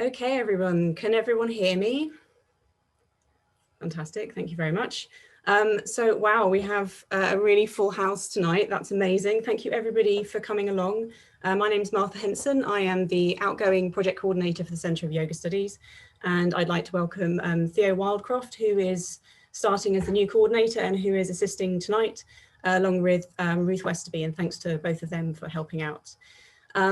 Okay, everyone, can everyone hear me? Fantastic, thank you very much. So wow, we have a really full house tonight. That's amazing. Thank you everybody for coming along. My name is Martha Henson. I am the outgoing project coordinator for the Centre of Yoga Studies. And I'd like to welcome Theo Wildcroft, who is starting as the new coordinator and who is assisting tonight, along with Ruth Westerby, and thanks to both of them for helping out.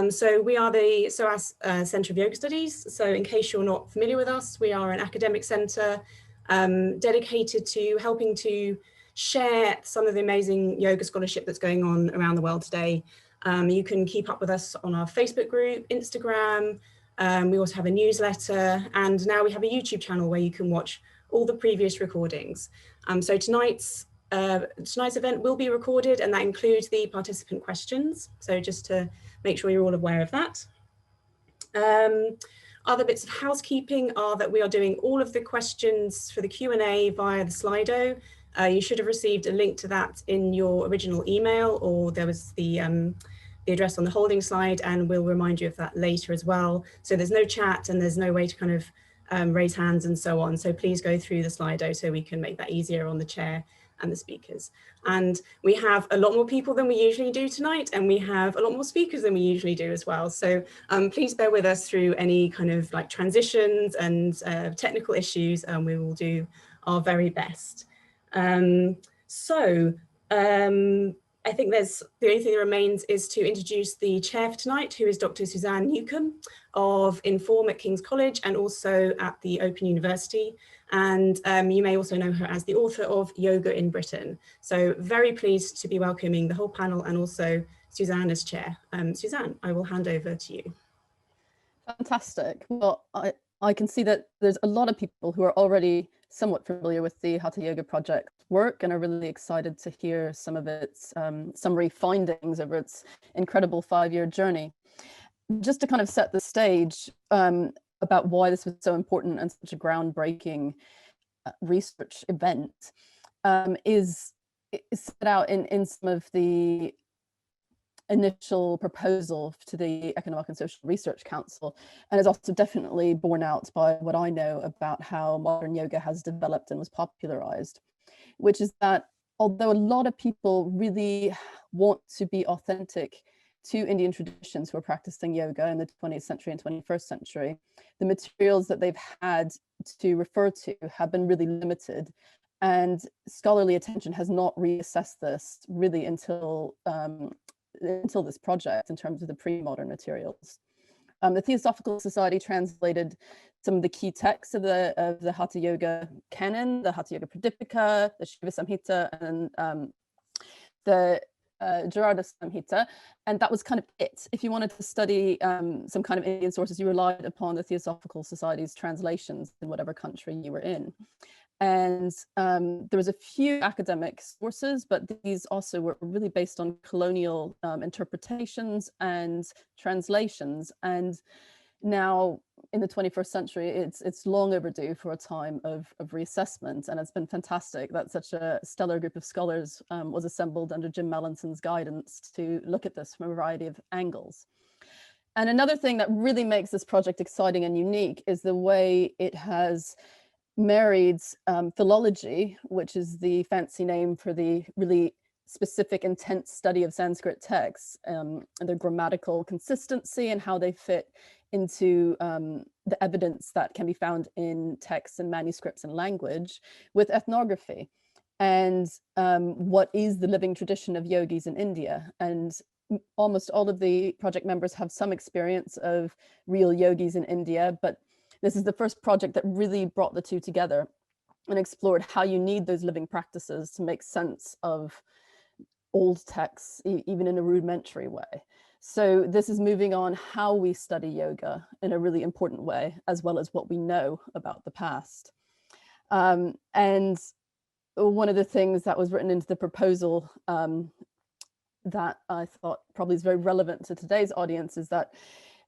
So we are the SOAS Centre of Yoga Studies. So in case you're not familiar with us, we are an academic centre dedicated to helping to share some of the amazing yoga scholarship that's going on around the world today. You can keep up with us on our Facebook group, Instagram. We also have a newsletter, and now we have a YouTube channel where you can watch all the previous recordings. So tonight's event will be recorded, and that includes the participant questions. So just to make sure you're all aware of that. Other bits of housekeeping are that we are doing all of the questions for the Q&A via the Slido. You should have received a link to that in your original email, or there was the address on the holding slide, and we'll remind you of that later as well. So there's no chat and there's no way to kind of raise hands and so on. So please go through the Slido so we can make that easier on the chair and the speakers. And we have a lot more people than we usually do tonight, and we have a lot more speakers than we usually do as well. So please bear with us through any kind of like transitions and technical issues, and we will do our very best. I think the only thing that remains is to introduce the chair for tonight, who is Dr. Suzanne Newcomb of Inform at King's College and also at the Open University. And you may also know her as the author of Yoga in Britain. So very pleased to be welcoming the whole panel and also Suzanne as chair. Suzanne, I will hand over to you. Fantastic. Well, I can see that there's a lot of people who are already somewhat familiar with the Haṭha Yoga Project work and are really excited to hear some of its summary findings over its incredible 5-year journey. Just to kind of set the stage about why this was so important and such a groundbreaking research event is set out in some of the initial proposal to the Economic and Social Research Council, and is also definitely borne out by what I know about how modern yoga has developed and was popularized, which is that although a lot of people really want to be authentic to Indian traditions who are practicing yoga in the 20th century and 21st century, the materials that they've had to refer to have been really limited, and scholarly attention has not reassessed this really until this project in terms of the pre-modern materials. The Theosophical Society translated some of the key texts of the Haṭha Yoga canon, the Haṭha Yoga Pradipika, the Shiva Samhita, and the Jarada Samhita, and that was kind of it. If you wanted to study some kind of Indian sources, you relied upon the Theosophical Society's translations in whatever country you were in. And there was a few academic sources, but these also were really based on colonial interpretations and translations. And now in the 21st century, it's long overdue for a time of reassessment. And it's been fantastic that such a stellar group of scholars was assembled under Jim Mallinson's guidance to look at this from a variety of angles. And another thing that really makes this project exciting and unique is the way it has married philology, which is the fancy name for the really specific, intense study of Sanskrit texts, and their grammatical consistency and how they fit into the evidence that can be found in texts and manuscripts and language, with ethnography and what is the living tradition of yogis in India. And almost all of the project members have some experience of real yogis in India, but this is the first project that really brought the two together and explored how you need those living practices to make sense of old texts, even in a rudimentary way. So this is moving on how we study yoga in a really important way, as well as what we know about the past. And one of the things that was written into the proposal that I thought probably is very relevant to today's audience is that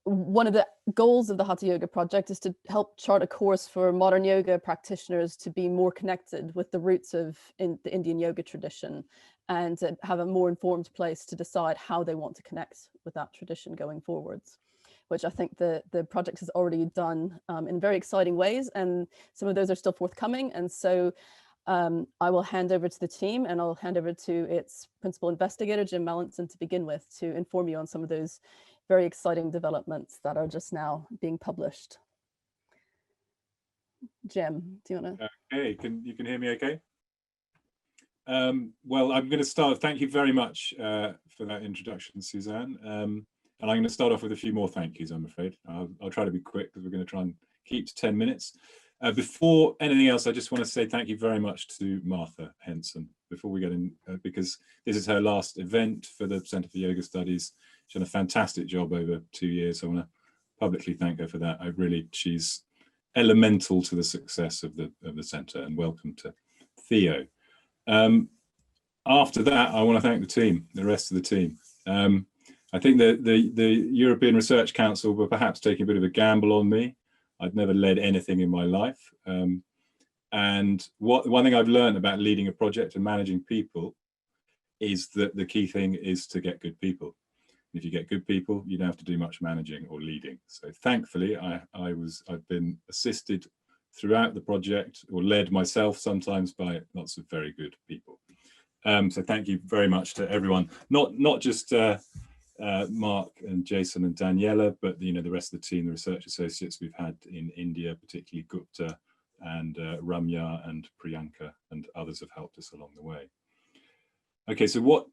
one of the goals of the Haṭha Yoga Project is to help chart a course for modern yoga practitioners to be more connected with the roots of the Indian yoga tradition and to have a more informed place to decide how they want to connect with that tradition going forwards, which I think the project has already done in very exciting ways, and some of those are still forthcoming. And so I will hand over to the team, and I'll hand over to its principal investigator, Jim Mallinson, to begin with, to inform you on some of those very exciting developments that are just now being published. Jim, do you want to? Okay, you can hear me okay? Well, I'm going to start. Thank you very much for that introduction, Suzanne. And I'm going to start off with a few more thank yous, I'm afraid. I'll try to be quick because we're going to try and keep to 10 minutes. Before anything else, I just want to say thank you very much to Martha Henson before we get in, because this is her last event for the Centre for Yoga Studies. She's done a fantastic job over 2 years. I want to publicly thank her for that. She's elemental to the success of the centre, and welcome to Theo. After that, I want to thank the team, the rest of the team. I think that the European Research Council were perhaps taking a bit of a gamble on me. I'd never led anything in my life. And one thing I've learned about leading a project and managing people is that the key thing is to get good people. If you get good people, you don't have to do much managing or leading. So thankfully, I've been assisted throughout the project, or led myself sometimes, by lots of very good people. So thank you very much to everyone, not just Mark and Jason and Daniela, but the rest of the team, the research associates we've had in India, particularly Gupta and Ramya and Priyanka, and others have helped us along the way. Okay, so what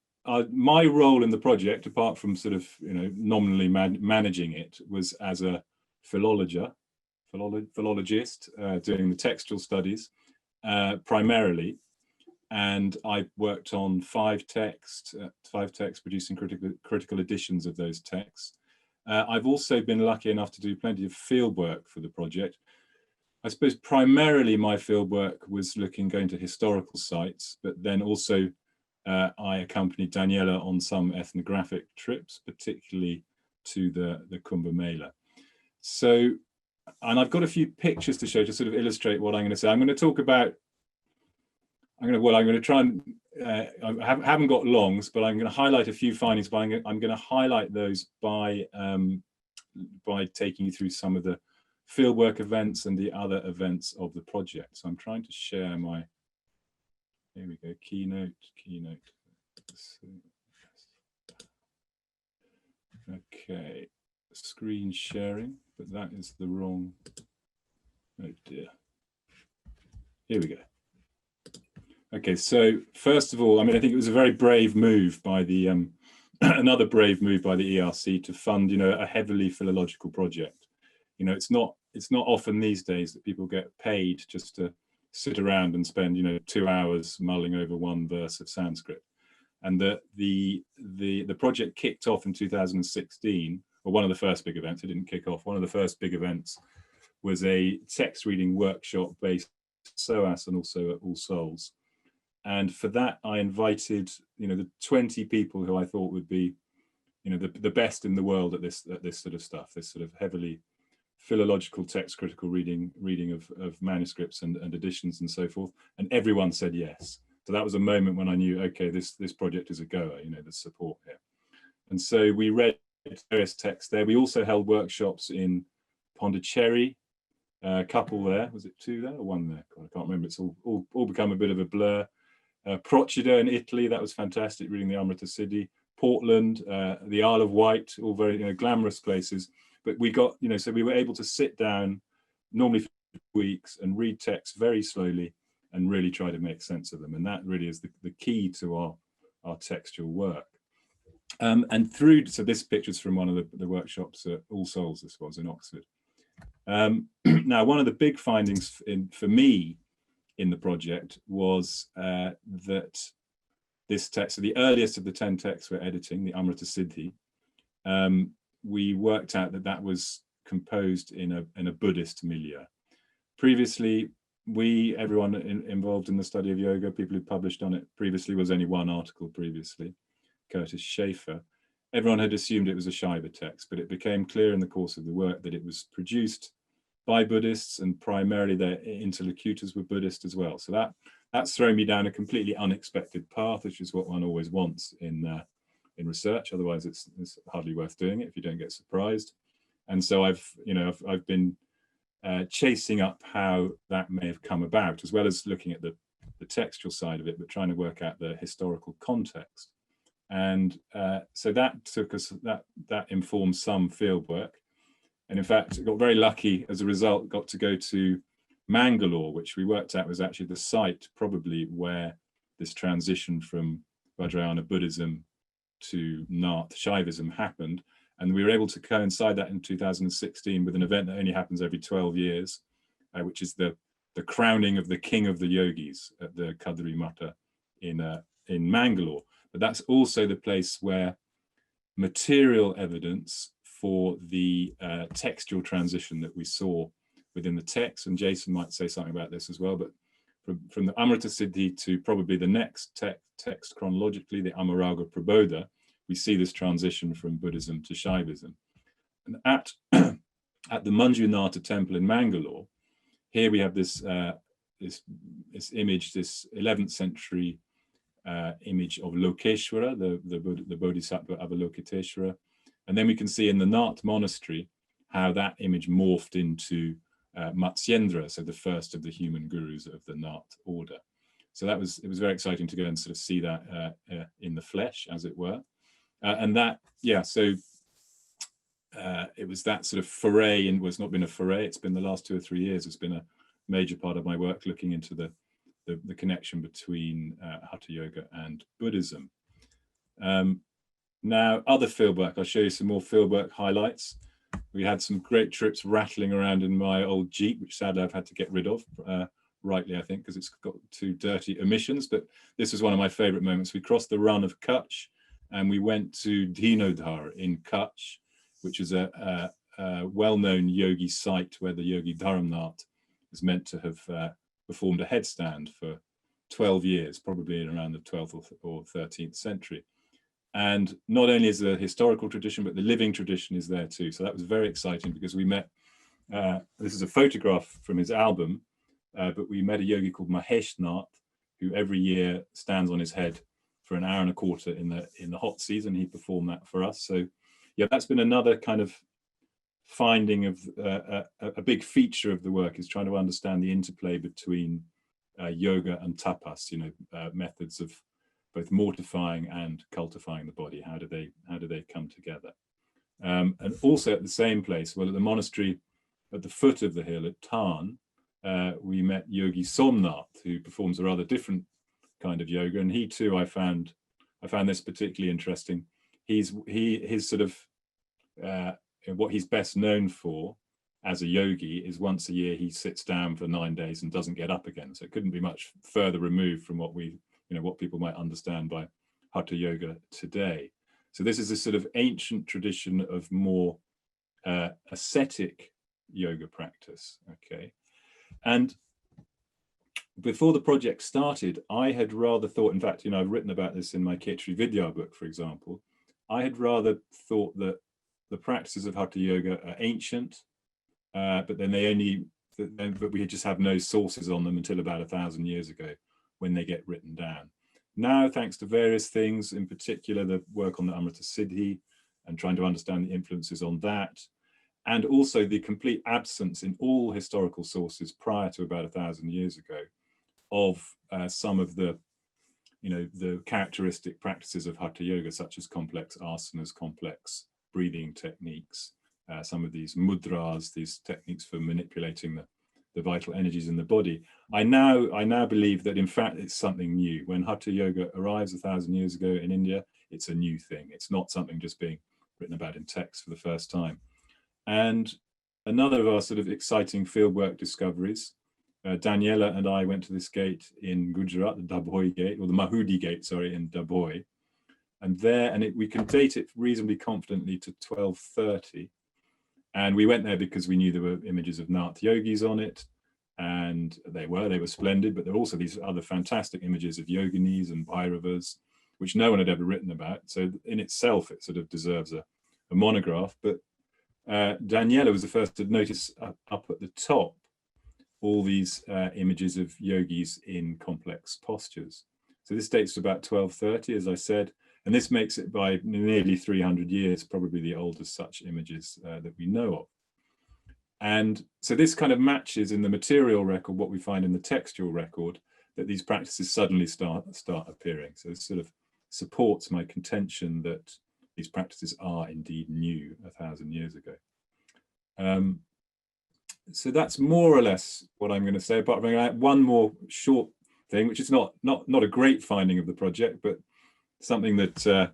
my role in the project, apart from sort of nominally managing it, was as a philologist doing the textual studies primarily. And I worked on 5 texts, producing critical editions of those texts. I've also been lucky enough to do plenty of field work for the project. I suppose primarily my field work was going to historical sites, but then also I accompanied Daniela on some ethnographic trips, particularly to the Kumbh Mela. So, and I've got a few pictures to show to sort of illustrate what I'm going to say. I'm going to talk about I'm going to try and, I haven't got longs, but I'm going to highlight a few findings, but I'm going to highlight those by taking you through some of the fieldwork events and the other events of the project. So I'm trying to share my, here we go, keynote. Okay, screen sharing, but that is the wrong, oh dear. Here we go. Okay, so first of all, I think it was a very brave move by the another brave move by the ERC to fund, a heavily philological project. It's not often these days that people get paid just to sit around and spend 2 hours mulling over one verse of Sanskrit. And the project kicked off in 2016, or one of the first big events. It didn't kick off. One of the first big events was a text reading workshop based at SOAS and also at All Souls. And for that, I invited, the 20 people who I thought would be, the best in the world at this sort of stuff, this sort of heavily philological text critical reading of manuscripts and editions and so forth. And everyone said yes. So that was a moment when I knew, okay, this project is a goer, there's support here. And so we read various texts there. We also held workshops in Pondicherry, a couple there. Was it 2 there or 1 there? God, I can't remember. It's all become a bit of a blur. Procida in Italy, that was fantastic, reading the Amrita Siddhi. Portland, the Isle of Wight, all very glamorous places. But we got, so we were able to sit down, normally for weeks, and read texts very slowly and really try to make sense of them. And that really is the key to our textual work. And so this picture's from one of the workshops at All Souls, this was in Oxford. Now, one of the big findings for me in the project was that this text, so the earliest of the 10 texts we're editing, the Amrita Siddhi, we worked out that was composed in a Buddhist milieu. Previously, everyone involved in the study of yoga, people who published on it previously, was only one article previously, Curtis Schaefer. Everyone had assumed it was a Shaiva text, but it became clear in the course of the work that it was produced by Buddhists, and primarily their interlocutors were Buddhist as well. So that's thrown me down a completely unexpected path, which is what one always wants in research. Otherwise, it's hardly worth doing it if you don't get surprised. And so I've been chasing up how that may have come about, as well as looking at the textual side of it, but trying to work out the historical context. And so that took us, that informed some field work. And in fact, got very lucky as a result, got to go to Mangalore, which we worked out was actually the site probably where this transition from Vajrayana Buddhism to Nath Shaivism happened. And we were able to coincide that in 2016 with an event that only happens every 12 years, which is the crowning of the king of the yogis at the Kadri Mata in Mangalore. But that's also the place where material evidence for the textual transition that we saw within the text, and Jason might say something about this as well, but from the Amrita Siddhi to probably the next text chronologically, the Amaraga Prabodha, we see this transition from Buddhism to Shaivism. And at the Manjunatha temple in Mangalore, here we have this image, this 11th century image of Lokeshwara, the Bodhisattva Avalokiteshvara. And then we can see in the Nath monastery how that image morphed into Matsyendra, so the first of the human gurus of the Nath order. So it was very exciting to go and sort of see that in the flesh, as it were. And that, yeah, so it was that sort of foray, and it's not been a foray, it's been the last 2 or 3 years, it's been a major part of my work looking into the connection between Hatha Yoga and Buddhism. Now, other fieldwork, I'll show you some more fieldwork highlights. We had some great trips rattling around in my old Jeep, which sadly I've had to get rid of, rightly I think, because it's got 2 dirty emissions, but this was one of my favorite moments. We crossed the run of Kutch and we went to Dhinodhar in Kutch, which is a well-known yogi site where the yogi Dharamnath is meant to have performed a headstand for 12 years, probably around the 12th or 13th century. And not only is the historical tradition, but the living tradition is there too. So that was very exciting because we met, this is a photograph from his album, but we met a yogi called Mahesh Nath, who every year stands on his head for an hour and a quarter in the hot season. He performed that for us. So yeah, that's been another kind of finding of a big feature of the work, is trying to understand the interplay between yoga and tapas, methods of both mortifying and cultifying the body. How do they come together? And also at the same place, well, at the monastery at the foot of the hill at Tarn, we met Yogi Somnath, who performs a rather different kind of yoga, and he too, I found this particularly interesting. His sort of what he's best known for as a yogi is once a year he sits down for 9 days and doesn't get up again. So it couldn't be much further removed from what what people might understand by Hatha Yoga today. So this is a sort of ancient tradition of more ascetic yoga practice, okay? And before the project started, I had rather thought, in fact, I've written about this in my Khetri Vidya book, for example, I had rather thought that the practices of Hatha Yoga are ancient, but then but we just have no sources on them until about 1,000 years ago, when they get written down. Now, thanks to various things, in particular the work on the Amrita Siddhi and trying to understand the influences on that, and also the complete absence in all historical sources prior to about 1,000 years ago of some of the characteristic practices of Hatha Yoga, such as complex asanas, complex breathing techniques, some of these mudras, these techniques for manipulating the vital energies in the body. I now believe that in fact it's something new. When Hatha Yoga arrives 1,000 years ago in India, it's a new thing. It's not something just being written about in text for the first time. And another of our sort of exciting fieldwork discoveries, Daniela and I went to this gate in Gujarat, the Dabhoi gate, or the Mahudi gate, sorry, in Dabhoi. And we can date it reasonably confidently to 1230. And we went there because we knew there were images of Nath yogis on it, and they were splendid, but there are also these other fantastic images of yoginis and bhairavas, which no one had ever written about. So in itself, it sort of deserves a monograph. But Daniela was the first to notice up at the top all these images of yogis in complex postures. So this dates to about 1230, as I said, And this makes it by nearly 300 years, probably the oldest such images that we know of. And so this kind of matches in the material record what we find in the textual record, that these practices suddenly start appearing. So it sort of supports my contention that these practices are indeed new 1,000 years ago. So that's more or less what I'm going to say, apart from one more short thing, which is not a great finding of the project, but something that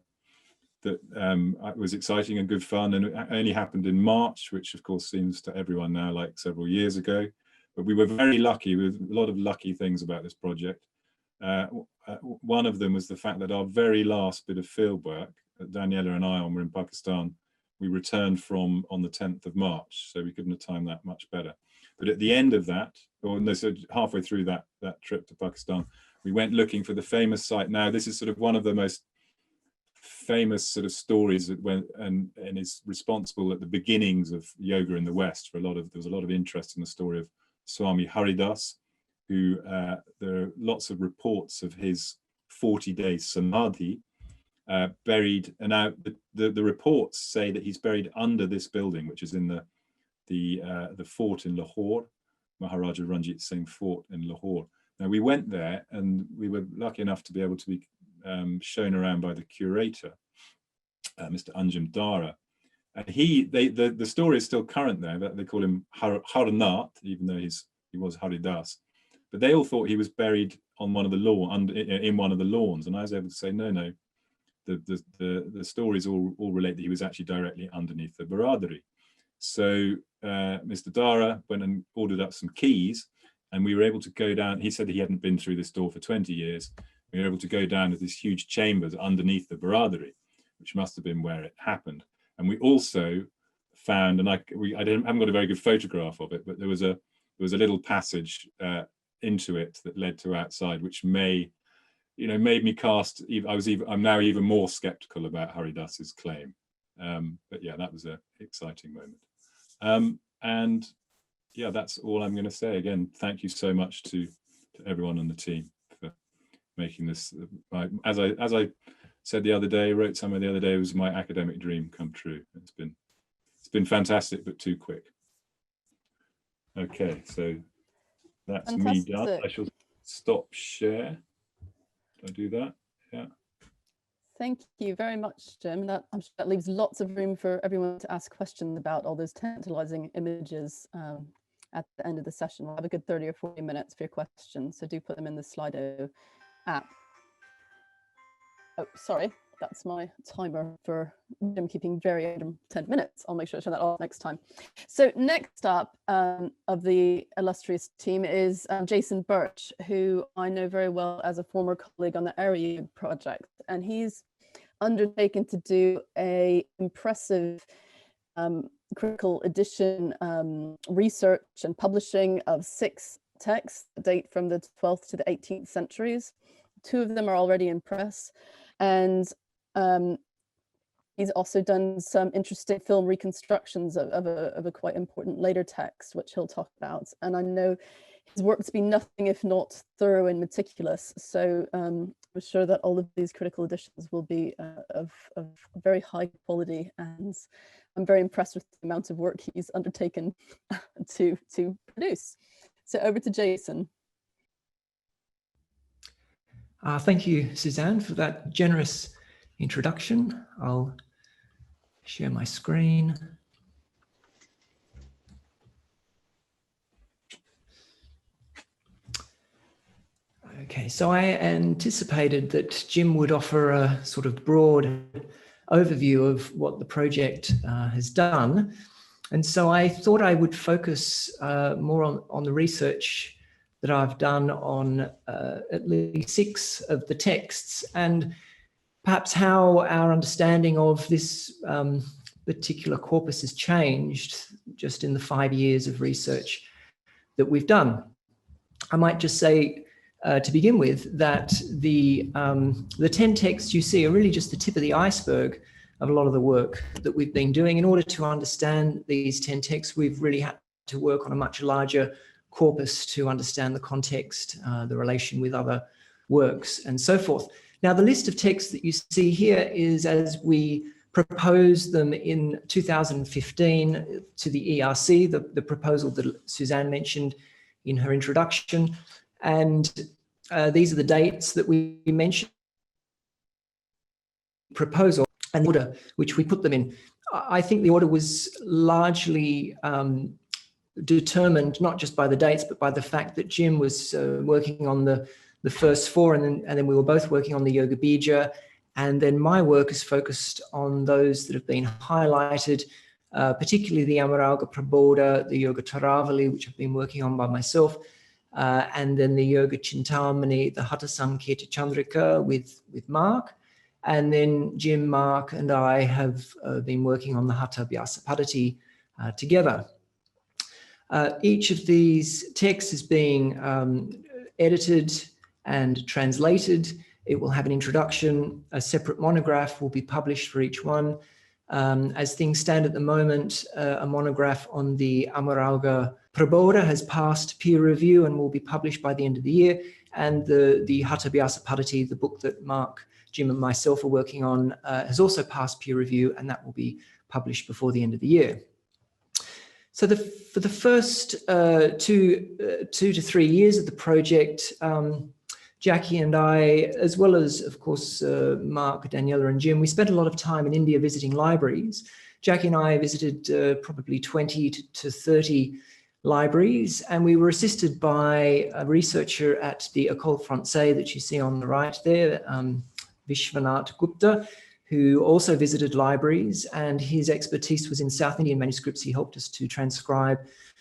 was exciting and good fun, and it only happened in March, which of course seems to everyone now like several years ago. But we were very lucky with a lot of lucky things about this project. One of them was the fact that our very last bit of field work that Daniela and I were in Pakistan, we returned from on the 10th of March, so we couldn't have timed that much better. But at the end of that, or no, so halfway through that trip to Pakistan, we went looking for the famous site. Now, this is sort of one of the most famous sort of stories that went and is responsible at the beginnings of yoga in the West. There was a lot of interest in the story of Swami Haridas, who there are lots of reports of his 40-day samadhi buried, and now the reports say that he's buried under this building, which is in the fort in Lahore, Maharaja Ranjit Singh Fort in Lahore. Now we went there, and we were lucky enough to be able to be shown around by the curator, Mr. Anjum Dara, and the story is still current there. They call him Harnath, even though he was Haridas, but they all thought he was buried on one of the in one of the lawns, and I was able to say no. The stories all relate that he was actually directly underneath the Baradari. So Mr. Dara went and ordered up some keys, and we were able to go down. He said that he hadn't been through this door for 20 years. We were able to go down to this huge chambers underneath the Baradari, which must have been where it happened. And we also found, and I haven't got a very good photograph of it, but there was a little passage into it that led to outside, which made me cast. I'm now even more skeptical about Haridas's claim. But yeah, that was an exciting moment. And yeah, that's all I'm going to say. Again, thank you so much to everyone on the team for making this. As I said the other day, wrote somewhere the other day, it was my academic dream come true. It's been fantastic, but too quick. Okay, so that's fantastic. Me done. I shall stop share. I do that? Yeah. Thank you very much, Jim. I'm sure that leaves lots of room for everyone to ask questions about all those tantalizing images at the end of the session. We'll have a good 30 or 40 minutes for your questions, so do put them in the Slido app. Oh, sorry, that's my timer for Jim keeping very under 10 minutes. I'll make sure to turn that off next time. So next up of the illustrious team is Jason Birch, who I know very well as a former colleague on the École Yoga Project, and he's undertaken to do a impressive critical edition research and publishing of 6 texts that date from the 12th to the 18th centuries. 2 of them are already in press, and he's also done some interesting film reconstructions of a quite important later text, which he'll talk about. And I know his work to be nothing if not thorough and meticulous. So I'm sure that all of these critical editions will be of very high quality, and I'm very impressed with the amount of work he's undertaken to produce. So over to Jason. Thank you, Suzanne, for that generous introduction. I'll share my screen. Okay, so I anticipated that Jim would offer a sort of broad overview of what the project has done. And so I thought I would focus more on the research that I've done on at least 6 of the texts, and perhaps how our understanding of this particular corpus has changed just in the 5 years of research that we've done. I might just say to begin with that the 10 texts you see are really just the tip of the iceberg of a lot of the work that we've been doing. In order to understand these 10 texts, we've really had to work on a much larger corpus to understand the context, the relation with other works, and so forth. Now, the list of texts that you see here is as we proposed them in 2015 to the ERC, the proposal that Suzanne mentioned in her introduction. And these are the dates that we mentioned, proposal and the order which we put them in. I think the order was largely determined not just by the dates, but by the fact that Jim was working on the first four, and then we were both working on the Yoga Bija, and then my work is focused on those that have been highlighted, particularly the Amarauga Praboda, the Yoga Taravali, which I've been working on by myself, and then the Yoga Chintamani, the Haṭha Sanketa Chandrika with Mark. And then Jim, Mark, and I have been working on the Haṭha Vyasapadati together. Each of these texts is being edited and translated. It will have an introduction. A separate monograph will be published for each one. As things stand at the moment, a monograph on the Amarauga Praboda has passed peer review and will be published by the end of the year. And the Haṭha Vyasapadati, the book that Mark, Jim and myself are working on, has also passed peer review, and that will be published before the end of the year. So for the first 2 to 3 years of the project, Jackie and I, as well as, of course, Mark, Daniela and Jim, we spent a lot of time in India visiting libraries. Jackie and I visited probably 20 to 30 libraries, and we were assisted by a researcher at the École française that you see on the right there, Vishwanath Gupta, who also visited libraries, and his expertise was in South Indian manuscripts. He helped us to transcribe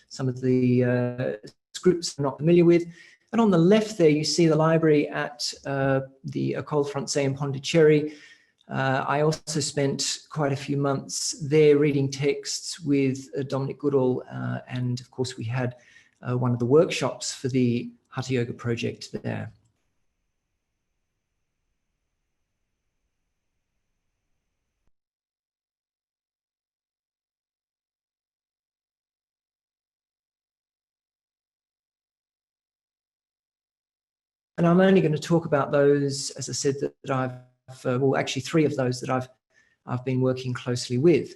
some of the scripts I'm not familiar with. And on the left there, you see the library at the École française in Pondicherry. I also spent quite a few months there reading texts with Dominic Goodall, and of course we had one of the workshops for the Haṭha Yoga Project there. And I'm only going to talk about those, as I said, that I've, well, actually 3 of those that I've been working closely with.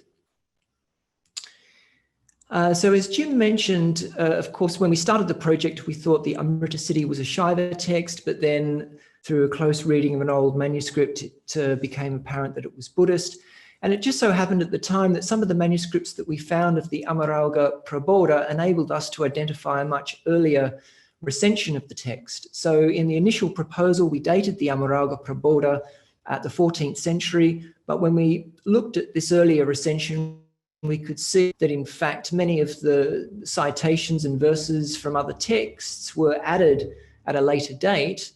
So as Jim mentioned, of course, when we started the project, we thought the Amrita Siddhi was a Shaiva text, but then through a close reading of an old manuscript, it became apparent that it was Buddhist. And it just so happened at the time that some of the manuscripts that we found of the Amarauga Praboda enabled us to identify a much earlier recension of the text. So in the initial proposal, we dated the Amarauga Praboda at the 14th century, but when we looked at this earlier recension, we could see that in fact many of the citations and verses from other texts were added at a later date.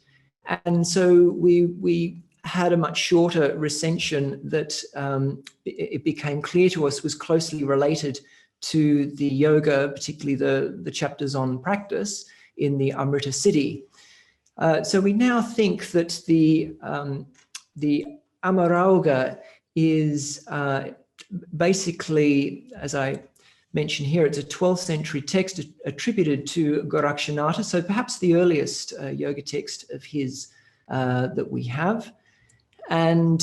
And so we had a much shorter recension that it became clear to us was closely related to the yoga, particularly the chapters on practice in the Amrita Siddhi. So we now think that the Amarauga is basically, as I mentioned here, it's a 12th century text attributed to Gorakshanatha, so perhaps the earliest yoga text of his that we have. And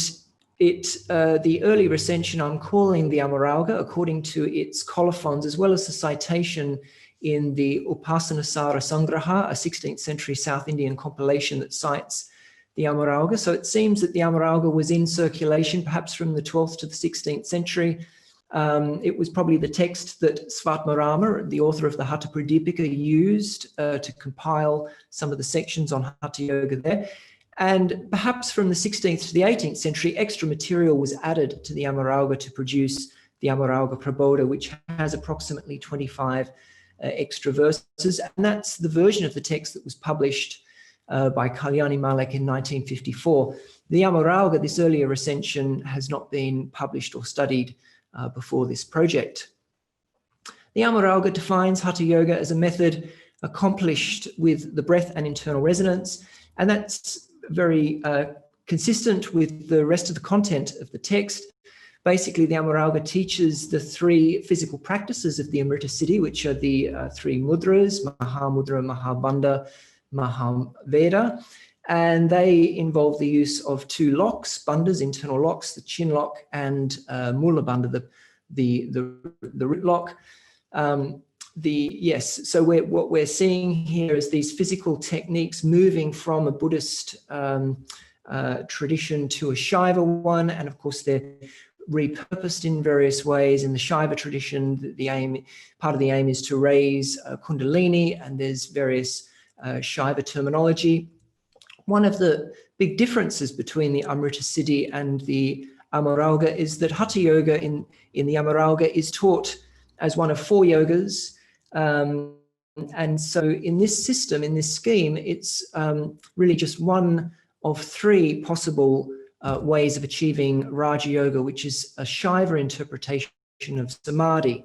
the early recension I'm calling the Amarauga according to its colophons, as well as the citation in the Upasanasara Sangraha, a 16th century South Indian compilation that cites the Amarauga. So it seems that the Amarauga was in circulation perhaps from the 12th to the 16th century. It was probably the text that Svatmarama, the author of the Haṭha Pradipika, used to compile some of the sections on Haṭha Yoga there. And perhaps from the 16th to the 18th century, extra material was added to the Amarauga to produce the Amarauga Praboda, which has approximately 25 extra verses. And that's the version of the text that was published by Kalyani Malek in 1954. The Amarauga, this earlier recension, has not been published or studied before this project. The Amarauga defines Haṭha Yoga as a method accomplished with the breath and internal resonance, and that's very consistent with the rest of the content of the text. Basically, the Amarauga teaches the 3 physical practices of the Amrita Siddhi, which are the 3 mudras, Mahamudra, Mahabandha, Mahaveda. And they involve the use of two locks, bandhas, internal locks, the chin lock and mula bandha, the root lock. So what we're seeing here is these physical techniques moving from a Buddhist tradition to a Shaiva one, and of course they're repurposed in various ways. In the Shaiva tradition, part of the aim is to raise Kundalini, and there's various Shaiva terminology. One of the big differences between the Amrita Siddhi and the Amarauga is that Hatha Yoga in the Amarauga is taught as one of 4 yogas. And so in this system, in this scheme, it's really just one of 3 possible ways of achieving Raja Yoga, which is a Shaiva interpretation of Samadhi.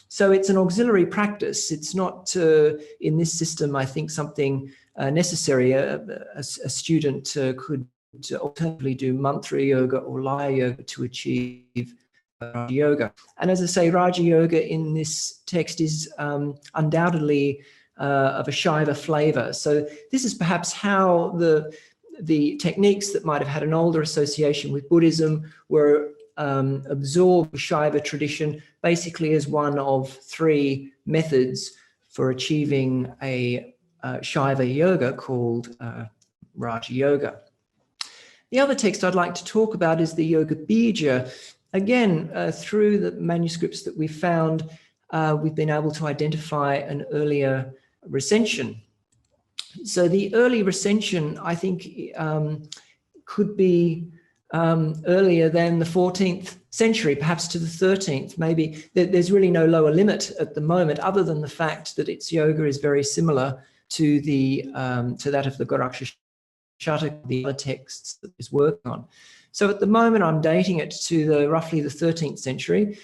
So it's an auxiliary practice. It's not, in this system, I think, something necessary. A student could alternatively do mantra yoga or laya yoga to achieve Raja Yoga. And as I say, Raja Yoga in this text is undoubtedly of a Shaiva flavor. So this is perhaps how the techniques that might have had an older association with Buddhism were absorbed Shaiva tradition, basically as one of 3 methods for achieving a Shaiva yoga called Raja Yoga. The other text I'd like to talk about is the Yoga Bija. Again, through the manuscripts that we found, we've been able to identify an earlier recension. So the early recension, I think, could be earlier than the 14th century, perhaps to the 13th. Maybe there's really no lower limit at the moment, other than the fact that its yoga is very similar to that of the Gorakshashataka, the other texts that is working on. So at the moment, I'm dating it to roughly the 13th century.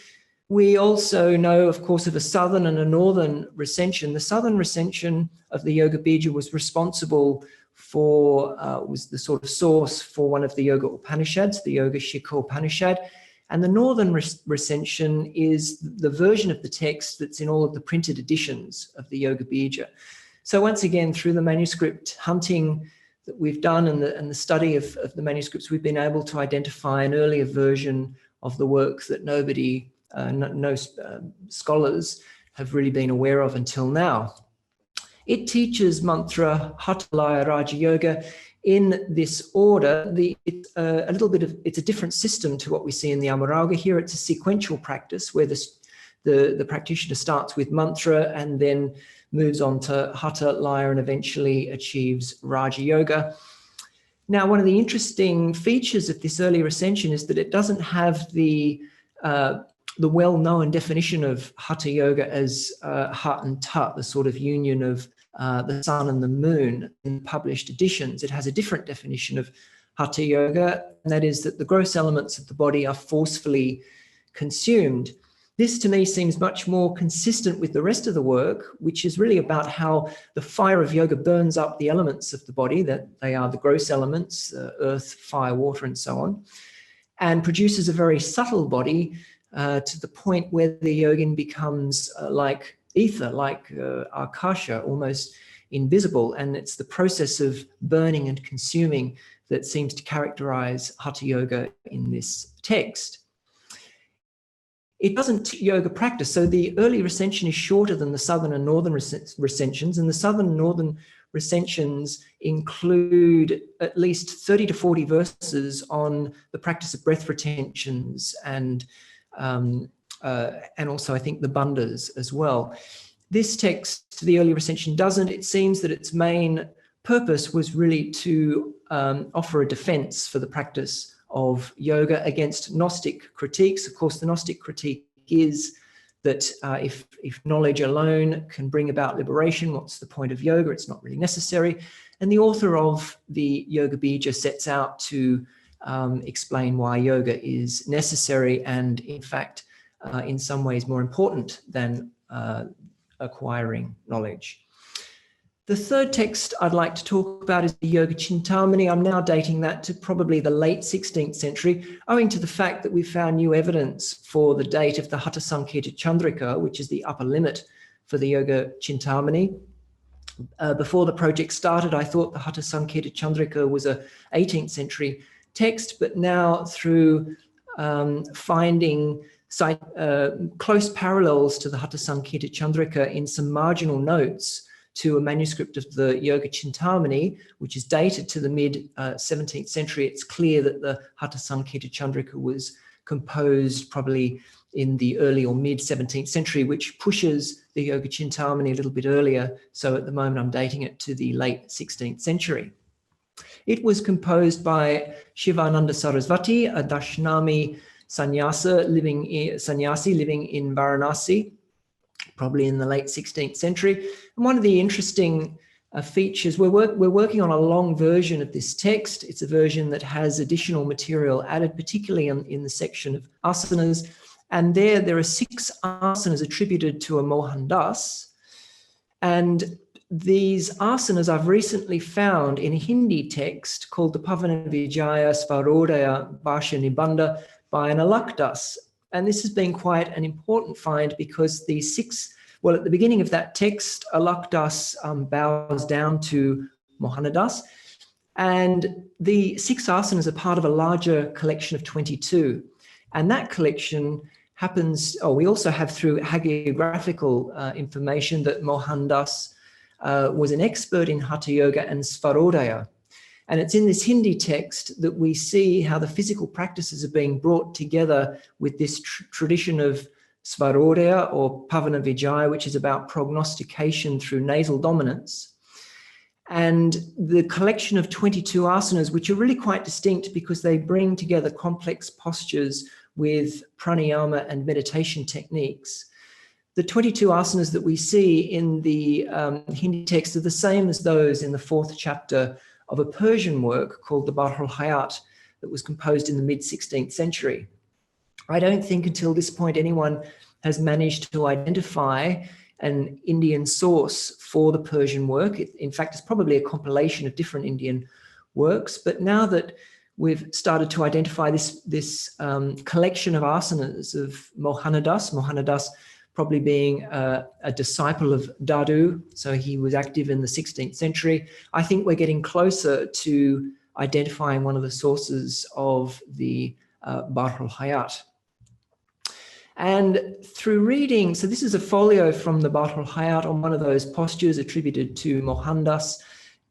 We also know, of course, of a southern and a northern recension. The southern recension of the Yoga Bija was responsible for, was the sort of source for one of the Yoga Upanishads, the Yoga Shikha Upanishad. And the northern recension is the version of the text that's in all of the printed editions of the Yoga Bija. So once again, through the manuscript hunting that we've done and the study of the manuscripts, we've been able to identify an earlier version of the work that no scholars have really been aware of until now. It teaches mantra, Hatha, Laya, Raja Yoga in this order. It's a different system to what we see in the Amarauga. Here it's a sequential practice where the practitioner starts with mantra and then moves on to Hatha, Laya, and eventually achieves Raja Yoga. Now, one of the interesting features of this early recension is that it doesn't have the well-known definition of Hatha Yoga as Ha and Ta, the sort of union of the sun and the moon in published editions. It has a different definition of Hatha Yoga, and that is that the gross elements of the body are forcefully consumed. This to me seems much more consistent with the rest of the work, which is really about how the fire of yoga burns up the elements of the body, that they are the gross elements, earth, fire, water, and so on, and produces a very subtle body to the point where the yogin becomes like ether, like akasha, almost invisible. And it's the process of burning and consuming that seems to characterize Hatha Yoga in this text. It doesn't yoga practice. So the early recension is shorter than the southern and northern recensions, and the southern and northern recensions include at least 30 to 40 verses on the practice of breath retentions and also I think the bandhas as well. This text, the early recension, doesn't. It seems that its main purpose was really to offer a defense for the practice of yoga against Gnostic critiques. Of course, the Gnostic critique is that if knowledge alone can bring about liberation, what's the point of yoga? It's not really necessary. And the author of the Yoga Bija sets out to explain why yoga is necessary and, in fact, in some ways more important than acquiring knowledge. The third text I'd like to talk about is the Yoga Chintamani. I'm now dating that to probably the late 16th century, owing to the fact that we found new evidence for the date of the Hatha Sanketa Chandrika, which is the upper limit for the Yoga Chintamani. Before the project started, I thought the Haṭha Sanketa Chandrika was a 18th century text, but now through finding close parallels to the Haṭha Sanketa Chandrika in some marginal notes to a manuscript of the Yoga Chintamani, which is dated to the mid 17th century, it's clear that the Haṭha Sanketa Chandrika was composed probably in the early or mid 17th century, which pushes the Yoga Chintamani a little bit earlier. So at the moment, I'm dating it to the late 16th century. It was composed by Shivananda Sarasvati, a Dashnami sannyasi living in Varanasi, probably in the late 16th century. And one of the interesting features, we're working on a long version of this text. It's a version that has additional material added, particularly in the section of asanas. And there are 6 asanas attributed to a Mohan Das. And these asanas I've recently found in a Hindi text called the Pavana Vijaya Svarodaya Bhasha Nibandha by an Alak Das. And this has been quite an important find because the 6, well, at the beginning of that text, Alak Das bows down to Mohanadas. And the 6 asanas are part of a larger collection of 22. And that collection happens, we also have through hagiographical information that Mohandas was an expert in Hatha Yoga and Svarodaya. And it's in this Hindi text that we see how the physical practices are being brought together with this tradition of Svarodaya or Pavana Vijaya, which is about prognostication through nasal dominance. And the collection of 22 asanas, which are really quite distinct because they bring together complex postures with pranayama and meditation techniques. The 22 asanas that we see in the Hindi text are the same as those in the 4th chapter of a Persian work called the Bahr al-Hayat that was composed in the mid-16th century. I don't think until this point anyone has managed to identify an Indian source for the Persian work. In fact, it's probably a compilation of different Indian works, but now that we've started to identify this collection of asanas of Mohanadas probably being a disciple of Dadu, so he was active in the 16th century. I think we're getting closer to identifying one of the sources of the Bahr al-Hayat. And through reading, so this is a folio from the Bahr al-Hayat on one of those postures attributed to Mohandas.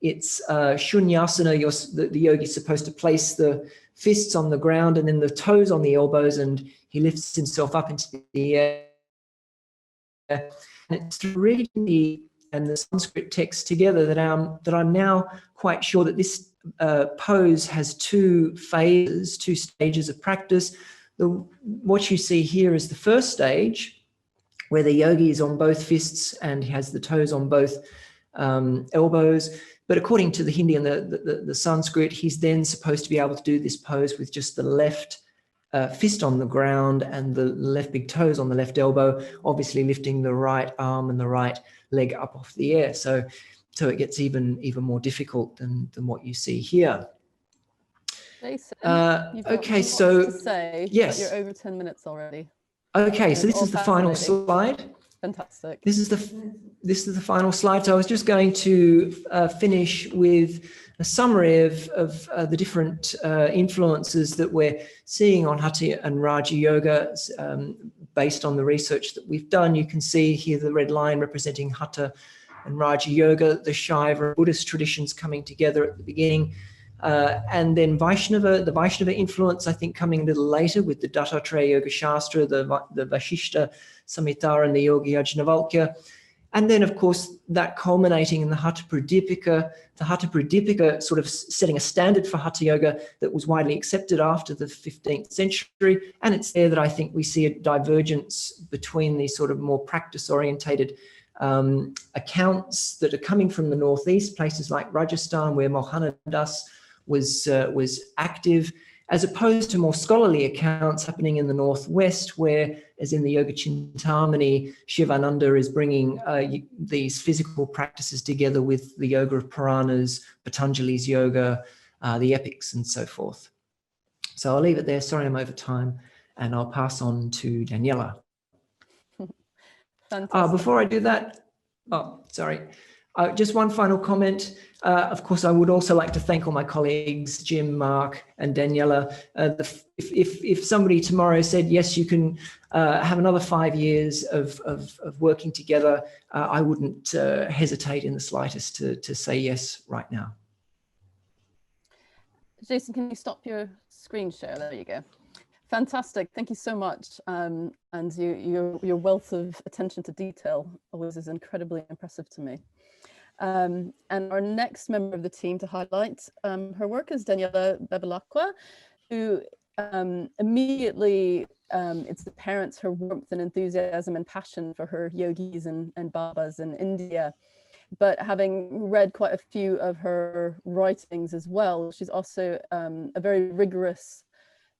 It's Shunyasana, the yogi is supposed to place the fists on the ground and then the toes on the elbows, and he lifts himself up into the air. And it's through reading the Sanskrit text together that I'm now quite sure that this pose has 2 phases, 2 stages of practice. What you see here is the first stage, where the yogi is on both fists and he has the toes on both elbows. But according to the Hindi and the Sanskrit, he's then supposed to be able to do this pose with just the left fist on the ground and the left big toes on the left elbow, obviously lifting the right arm and the right leg up off the air. So it gets even more difficult than what you see here. Jason, okay, so to say, yes, but you're over 10 minutes already. Okay, so this is the final slide. Fantastic. This is the final slide. So I was just going to finish with a summary of the different influences that we're seeing on Hatha and Raja Yoga based on the research that we've done. You can see here the red line representing Hatha and Raja Yoga, the Shaiva Buddhist traditions coming together at the beginning. And then the Vaishnava influence, I think, coming a little later with the Dattatreya Yoga Shastra, the Vashishta Samhita and the Yoga Yajnavalkya. And then, of course, that culminating in the Hatha Pradipika sort of setting a standard for Hatha Yoga that was widely accepted after the 15th century. And it's there that I think we see a divergence between these sort of more practice-orientated accounts that are coming from the northeast, places like Rajasthan, where Mohanadas was active, as opposed to more scholarly accounts happening in the northwest, where, as in the Yoga Chintamani, Shivananda is bringing these physical practices together with the yoga of Puranas, Patanjali's yoga, the epics, and so forth. So I'll leave it there. Sorry, I'm over time, and I'll pass on to Daniela. Fantastic. Before I do that, sorry. Just one final comment. Of course, I would also like to thank all my colleagues, Jim, Mark, and Daniela. If somebody tomorrow said, yes, you can have another 5 years of working together, I wouldn't hesitate in the slightest to say yes right now. Jason, can you stop your screen share? There you go. Fantastic. Thank you so much. And your wealth of attention to detail always is incredibly impressive to me. And our next member of the team to highlight her work is Daniela Bevilacqua, who immediately it's apparent her warmth and enthusiasm and passion for her yogis and babas in India. But having read quite a few of her writings as well, she's also a very rigorous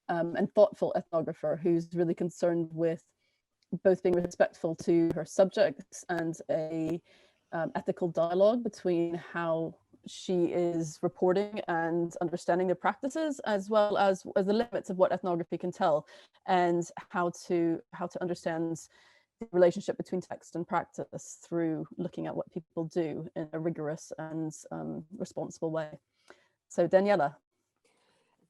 and thoughtful ethnographer who's really concerned with both being respectful to her subjects and a ethical dialogue between how she is reporting and understanding the practices, as well as the limits of what ethnography can tell, and how to understand the relationship between text and practice through looking at what people do in a rigorous and responsible way. So Daniela.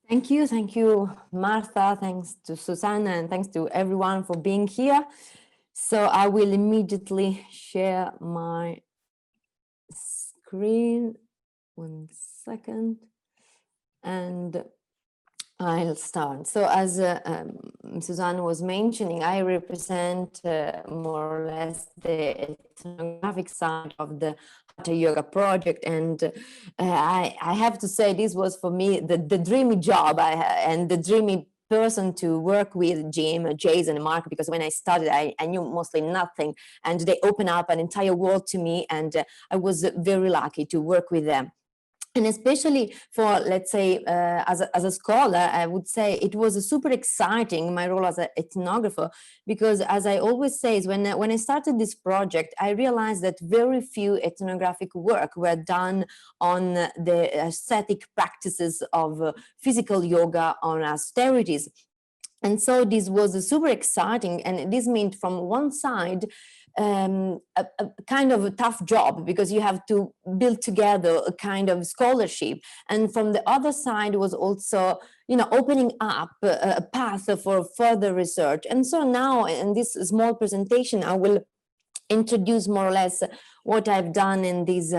Thank you, Martha. Thanks to Susanna, and thanks to everyone for being here. So I will immediately share my screen. 1 second, and I'll start. So as Susanna was mentioning, I represent more or less the ethnographic side of the Haṭha Yoga Project, and I have to say this was for me the dreamy job and the dreamy person to work with, Jim, Jason, and Mark, because when I started, I knew mostly nothing, and they opened up an entire world to me, and I was very lucky to work with them. And especially for, let's say, as a scholar, I would say it was super exciting, my role as an ethnographer, because as I always say, is when I started this project, I realized that very few ethnographic work were done on the ascetic practices of physical yoga, on austerities. And so this was super exciting, and this meant from one side, a kind of a tough job, because you have to build together a kind of scholarship, and from the other side was also, you know, opening up a path for further research. And so now in this small presentation, I will introduce more or less what I've done in these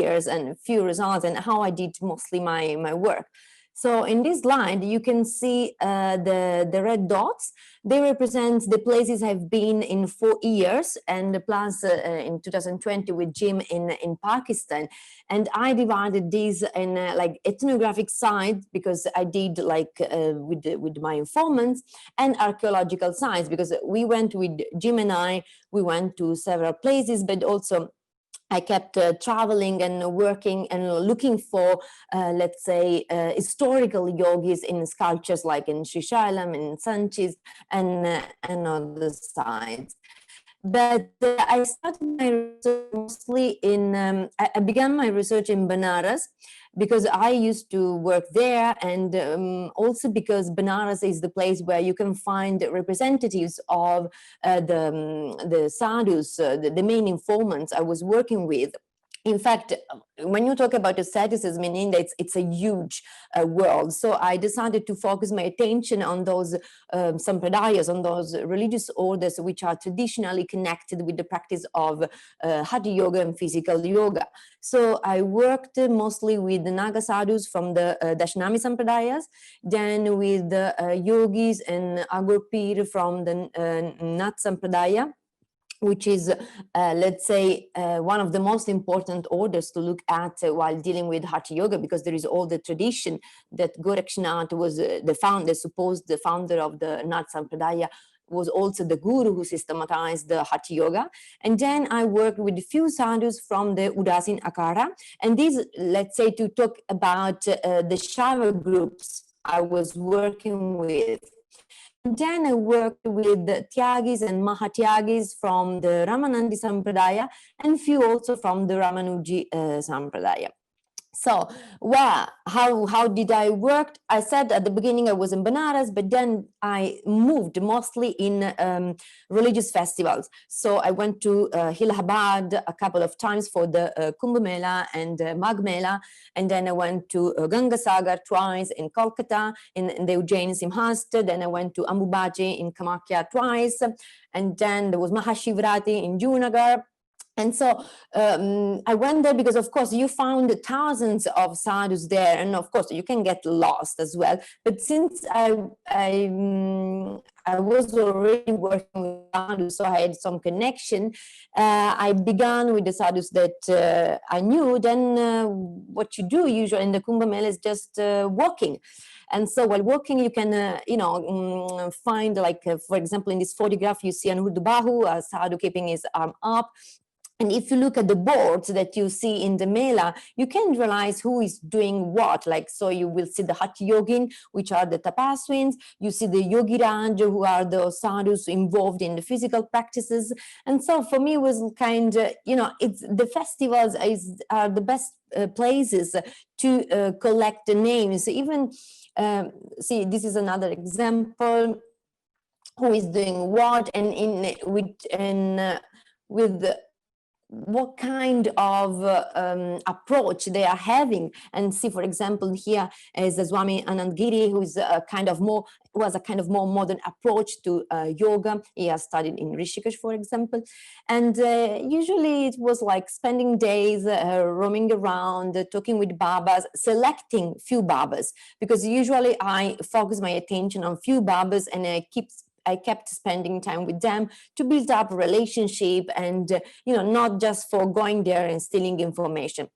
years, and a few results, and how I did mostly my work. So in this slide, you can see the red dots. They represent the places I've been in 4 years, and plus in 2020 with Jim in Pakistan. And I divided these in like ethnographic sites, because I did like with my informants, and archaeological sites, because we went with Jim and we went to several places, but also I kept traveling and working and looking for, let's say, historical yogis in sculptures like in Srisailam, in Sanchis, and other sites. But I started my research mostly in, I began my research in Benares, because I used to work there, and also because Benares is the place where you can find representatives of the sadhus, the main informants I was working with. In fact, when you talk about asceticism in India, it's a huge world. So I decided to focus my attention on those sampradayas, on those religious orders which are traditionally connected with the practice of Hatha Yoga and physical yoga. So I worked mostly with the Naga sadhus from the Dashanami sampradayas, then with the yogis and Agurpir from the Nat sampradaya, which is, let's say, one of the most important orders to look at while dealing with Hatha Yoga, because there is all the tradition that Gorakshanath was the founder of the Nat Sampradaya, was also the guru who systematized the Hatha Yoga. And then I worked with a few sadhus from the Udasin Akara. And these, let's say, to talk about the Shaiva groups I was working with. And then I worked with the Tyagis and Mahatyagis from the Ramanandi Sampradaya, and few also from the Ramanuji Sampradaya. So, how did I work? I said at the beginning I was in Benares, but then I moved mostly in religious festivals. So I went to Allahabad a couple of times for the Kumbh Mela and Magh Mela, and then I went to Gangasagar twice in Kolkata, in the Ujjain Simhasta. Then I went to Ambubachi in Kamakhya twice, and then there was Mahashivratri in Junagadh. And so I went there because, of course, you found thousands of sadhus there, and of course, you can get lost as well. But since I was already working with sadhus, so I had some connection. I began with the sadhus that I knew. Then what you do usually in the Kumbh Mela is just walking. And so while walking, you can, find, like, for example, in this photograph, you see an Urdhbahu, a sadhu keeping his arm up. And if you look at the boards that you see in the Mela, you can realize who is doing what. Like, so you will see the Haṭha Yogin, which are the tapaswins. You see the Yogiraj, who are the sadhus involved in the physical practices. And so for me, it was kind of, it's the festivals are the best places to collect the names. Even, see, this is another example. Who is doing what, and with what kind of approach they are having. And see, for example, here is the Swami Anandgiri, who is a kind of more modern approach to yoga. He has studied in Rishikesh, for example. And usually it was like spending days roaming around, talking with Babas, selecting few Babas, because usually I focus my attention on few Babas, and I kept spending time with them to build up a relationship, and not just for going there and stealing information.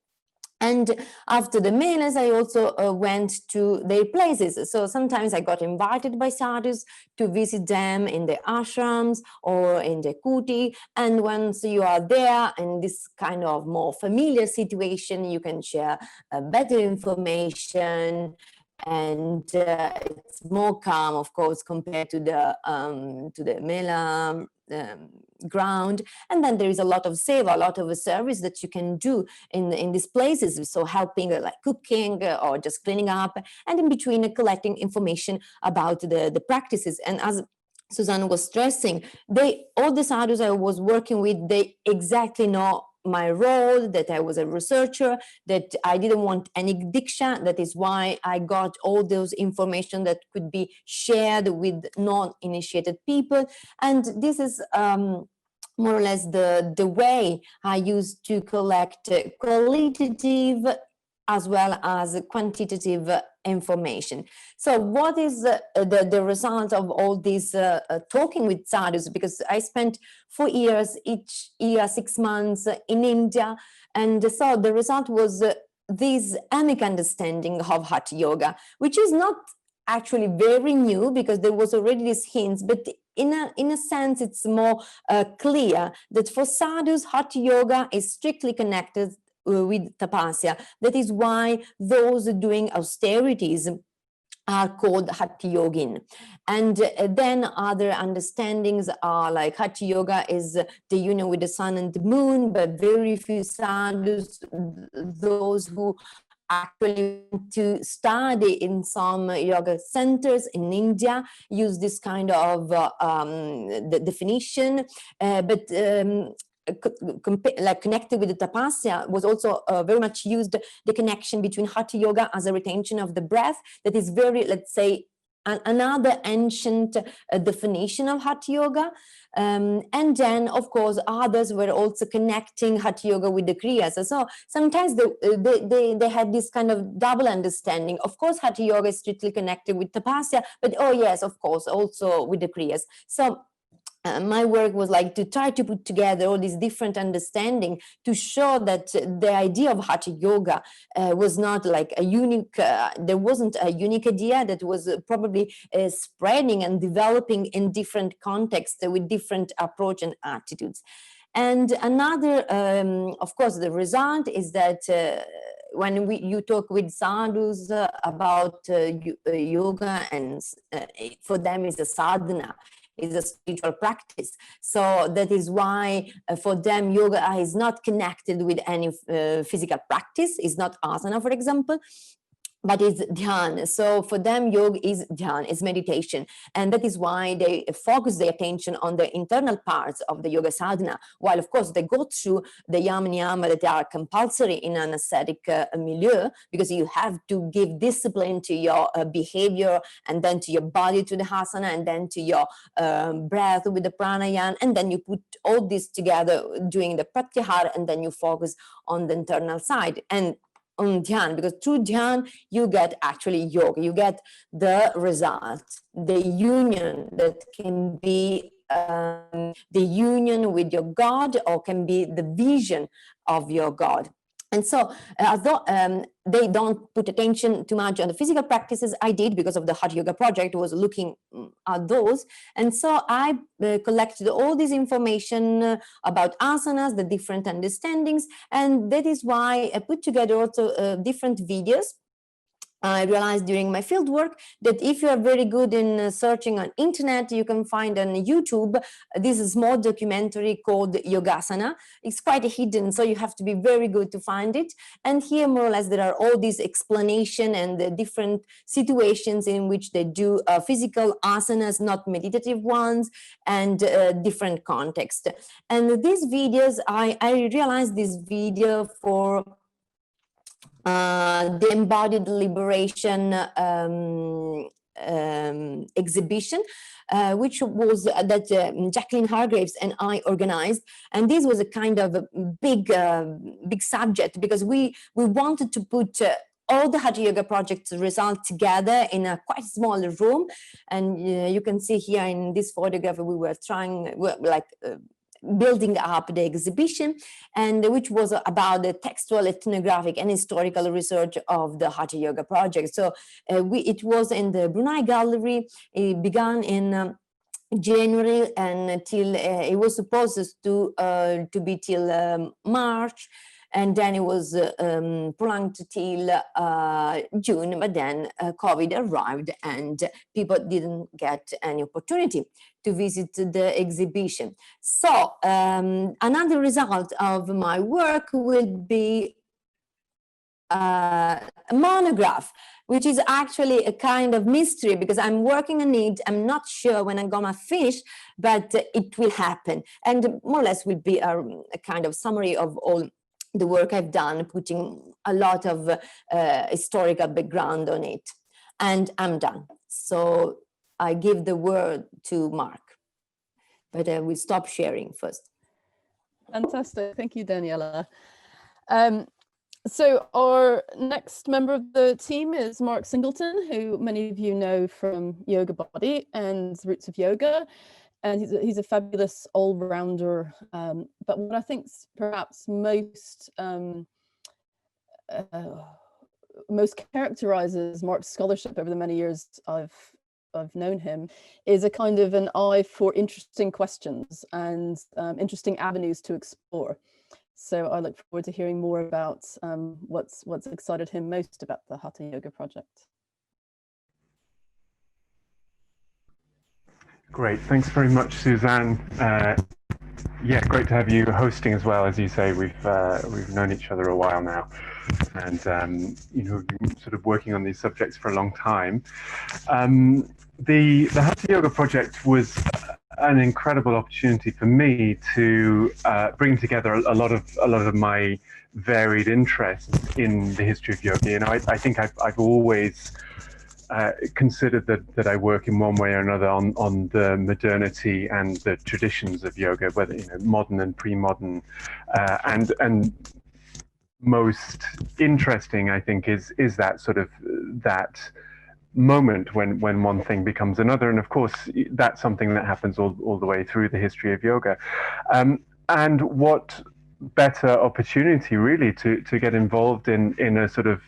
And after the melas, I also went to their places. So sometimes I got invited by sadhus to visit them in their ashrams or in their kuti. And once you are there in this kind of more familiar situation, you can share better information. And it's more calm, of course, compared to the Mela ground. And then there is a lot of seva, a lot of service that you can do in these places. So helping like cooking or just cleaning up, and in between collecting information about the practices. And as Susanna was stressing, all the sadhus I was working with, they exactly know my role, that I was a researcher, that I didn't want any diksha. That is why I got all those information that could be shared with non-initiated people. And this is more or less the way I used to collect qualitative as well as quantitative information. So what is the result of all this talking with sadhus? Because I spent 4 years, each year 6 months in India. And so the result was this amic understanding of Haṭha Yoga, which is not actually very new, because there was already these hints, but in a sense, it's more clear that for sadhus, Haṭha Yoga is strictly connected with tapasya. That is why those doing austerities are called Haṭha Yogin. And then other understandings are like Haṭha Yoga is the union with the sun and the moon, but very few sadhus, those who actually to study in some yoga centers in India, use this kind of the definition, but like connected with the tapasya was also very much used, the connection between Haṭha Yoga as a retention of the breath, that is very, let's say, another ancient definition of Haṭha Yoga. And then, of course, others were also connecting Haṭha Yoga with the Kriyas. So sometimes they had this kind of double understanding. Of course, Haṭha Yoga is strictly connected with tapasya, but oh yes, of course, also with the Kriyas. So my work was like to try to put together all these different understanding to show that the idea of Haṭha Yoga was not like a unique, there wasn't a unique idea, that was probably spreading and developing in different contexts with different approach and attitudes. And another, of course, the result is that when you talk with sadhus about yoga, and for them is a sadhana, is a spiritual practice. So that is why for them, yoga is not connected with any physical practice. It's not asana, for example, but it's dhyan. So for them, yoga is dhyan, is meditation. And that is why they focus their attention on the internal parts of the yoga sadhana, while of course they go through the yama niyama that are compulsory in an ascetic milieu, because you have to give discipline to your behavior, and then to your body, to the asana, and then to your breath with the pranayama, and then you put all this together doing the pratyahara, and then you focus on the internal side. And on dhyan, because through dhyan you get actually yoga, you get the result, the union that can be the union with your God, or can be the vision of your God. And so, although they don't put attention too much on the physical practices, I did, because of the Haṭha Yoga Project, was looking at those. And so I collected all this information about asanas, the different understandings, and that is why I put together also different videos. I realized during my field work that if you are very good in searching on internet, you can find on YouTube this small documentary called Yogasana. It's quite hidden, so you have to be very good to find it. And here, more or less, there are all these explanation and the different situations in which they do physical asanas, not meditative ones, and different context. And these videos, I realized this video for the embodied liberation exhibition, which was that Jacqueline Hargraves and I organized, and this was a kind of a big subject, because we wanted to put all the Haṭha Yoga Project results together in a quite small room. And you can see here in this photograph, we were trying, building up the exhibition, and which was about the textual, ethnographic, and historical research of the Haṭha Yoga Project. So it was in the Brunei Gallery. It began in January, and till it was supposed to be till March, and then it was prolonged till June, but then COVID arrived and people didn't get any opportunity to visit the exhibition. So another result of my work will be a monograph, which is actually a kind of mystery, because I'm working on it. I'm not sure when I'm gonna finish, but it will happen. And more or less will be a kind of summary of all the work I've done, putting a lot of historical background on it. And I'm done. So I give the word to Mark, but I will stop sharing first. Fantastic. Thank you, Daniela. So our next member of the team is Mark Singleton, who many of you know from Yoga Body and Roots of Yoga. And he's a fabulous all-rounder. But what I think's perhaps most characterizes Mark's scholarship over the many years I've known him is a kind of an eye for interesting questions and interesting avenues to explore. So I look forward to hearing more about what's excited him most about the Haṭha Yoga Project. Great, thanks very much, Suzanne. Yeah, great to have you hosting as well. As you say, we've known each other a while now, and you know, we've been sort of working on these subjects for a long time. The Haṭha Yoga Project was an incredible opportunity for me to bring together a lot of my varied interests in the history of yoga. You know, I think I've always considered that I work in one way or another on the modernity and the traditions of yoga, whether, you know, modern and pre-modern, and most interesting, I think, is that sort of that moment when one thing becomes another. And of course, that's something that happens all the way through the history of yoga. And what better opportunity really to get involved in a sort of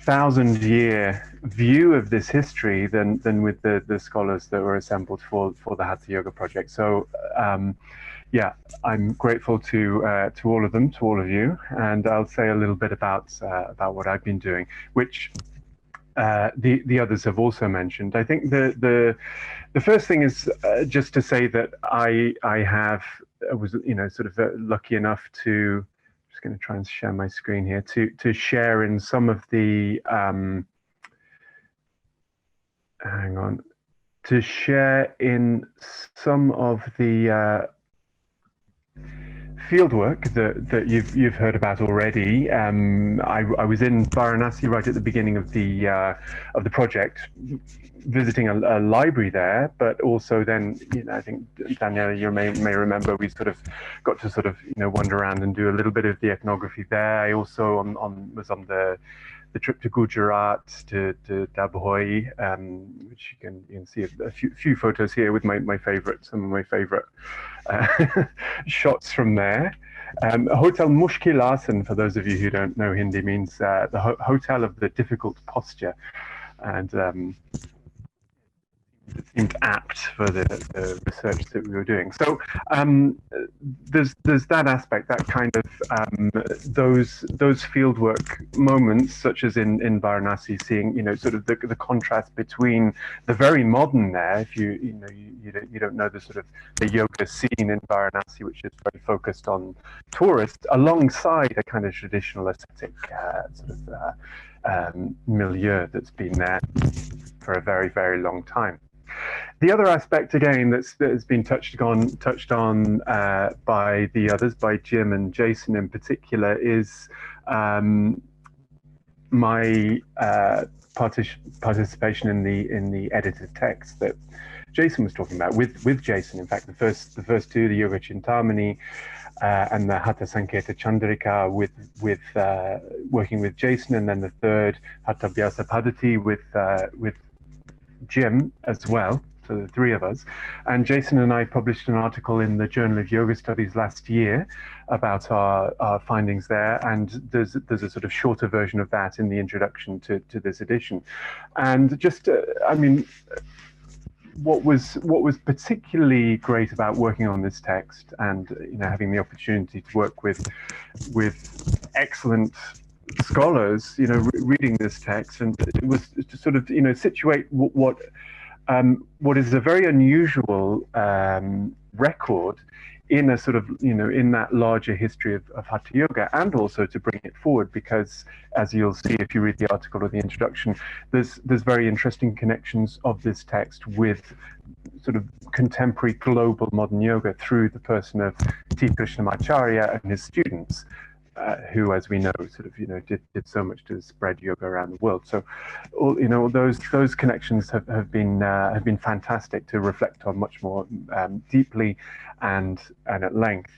1,000-year view of this history than with the scholars that were assembled for the Haṭha Yoga Project. So yeah, I'm grateful to all of them, to all of you, and I'll say a little bit about what I've been doing, which the others have also mentioned. I think the The first thing is just to say that I was, you know, sort of lucky enough to, just going to try and share my screen here, to share in some of the, hang on, to share in some of the fieldwork that you've heard about already. I was in Varanasi right at the beginning of the project, visiting a library there, but also then, you know, I think Daniela, you may remember, we sort of got to sort of, you know, wander around and do a little bit of the ethnography there. I also was on the trip to Gujarat, to Dabhoi, which you can see a few photos here with some of my favorite shots from there. Hotel Mushkil Asan, for those of you who don't know Hindi, means the hotel of the difficult posture, and it seemed apt for the research that we were doing. So there's that aspect, that kind of those fieldwork moments, such as in Varanasi, seeing, you know, sort of the contrast between the very modern there, if you don't know the sort of the yoga scene in Varanasi, which is very focused on tourists, alongside a kind of traditional ascetic sort of milieu that's been there for a very, very long time. The other aspect, again, that has been touched on by the others, by Jim and Jason in particular, is my participation in the edited text that Jason was talking about. With Jason, in fact, the first two, the Yoga Chintamani and the Haṭha Sanketa Chandrika, with working with Jason, and then the third, Haṭha Vyasa Paddhati, with Jim as well, so the three of us. And Jason and I published an article in the Journal of Yoga Studies last year about our findings there, and there's a sort of shorter version of that in the introduction to this edition. And just, I mean, what was particularly great about working on this text, and, you know, having the opportunity to work with excellent scholars, you know, reading this text, and it was to sort of, you know, situate what is a very unusual record in a sort of, you know, in that larger history of Hatha Yoga, and also to bring it forward, because as you'll see if you read the article or the introduction, there's very interesting connections of this text with sort of contemporary global modern yoga through the person of T. Krishnamacharya and his students, who, as we know, sort of, you know, did so much to spread yoga around the world. So, all, you know, those connections have been fantastic to reflect on much more deeply and at length.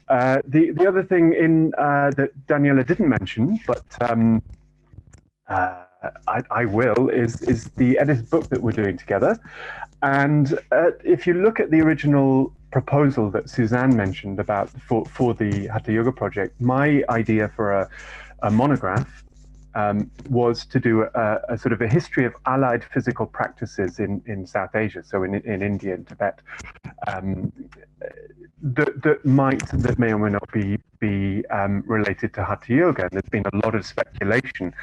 The other thing that Daniela didn't mention, but I will, is the edited book that we're doing together. And if you look at the original proposal that Suzanne mentioned about for the Haṭha Yoga Project, my idea for a monograph was to do a sort of a history of allied physical practices in South Asia, so in India and Tibet, that may or may not be related to Hatha Yoga. And there's been a lot of speculation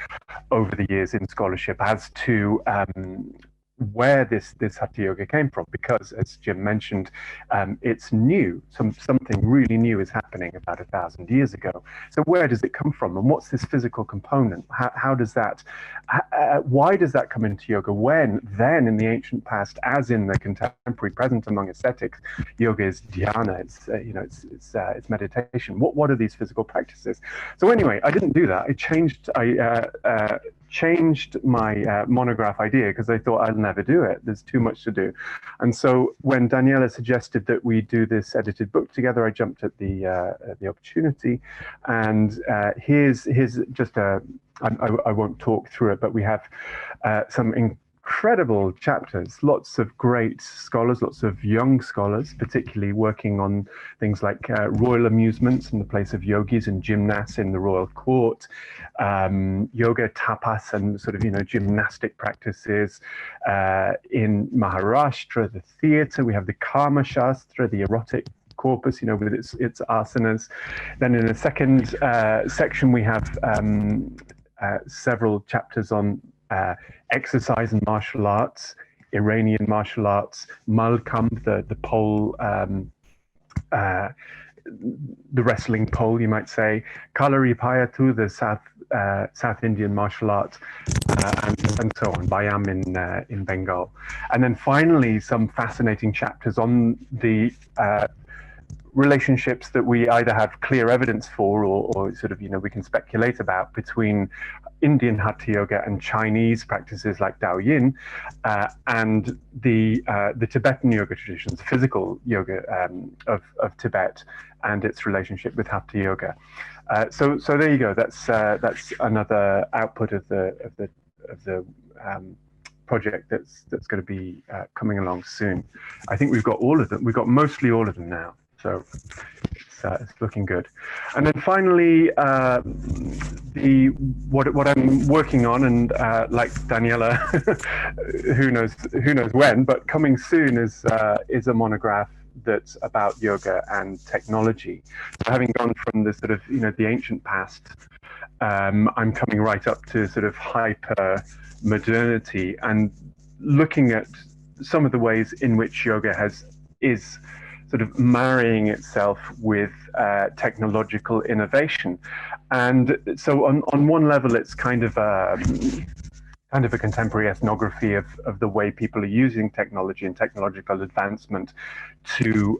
over the years in scholarship as to where this Hatha Yoga came from, because, as Jim mentioned, it's new. Something really new is happening about 1,000 years ago. So where does it come from, and what's this physical component? How does that? Why does that come into yoga? When then, in the ancient past, as in the contemporary present among ascetics, yoga is dhyana. It's it's meditation. What are these physical practices? So anyway, I didn't do that. I changed my monograph idea, because I thought I'll never do it. There's too much to do. And so when Daniela suggested that we do this edited book together, I jumped at the opportunity. And here's just I won't talk through it, but we have some incredible chapters, lots of great scholars, lots of young scholars, particularly working on things like royal amusements in the place of yogis, and gymnasts in the royal court, yoga tapas and sort of, you know, gymnastic practices in Maharashtra, the theatre. We have the Kama Shastra, the erotic corpus, you know, with its asanas. Then in a second section, we have several chapters on exercise and martial arts Iranian martial arts, Malkam, the pole, the wrestling pole, you might say, Kalaripayattu, the South Indian martial art, and so on, Bayam in Bengal. And then finally, some fascinating chapters on the relationships that we either have clear evidence for or sort of, we can speculate about between Indian Hatha Yoga and Chinese practices like Daoyin, and the Tibetan yoga traditions, physical yoga of Tibet and its relationship with Hatha Yoga. So there you go. That's another output of the project that's going to be coming along soon. I think we've got all of them. We've got mostly all of them now. So it's looking good. And then finally, what I'm working on, and like Daniela, who knows when, but coming soon is a monograph that's about yoga and technology. So having gone from the sort of the ancient past, I'm coming right up to sort of hyper modernity and looking at some of the ways in which yoga is sort of marrying itself with technological innovation. And so on one level, it's kind of a contemporary ethnography of the way people are using technology and technological advancement to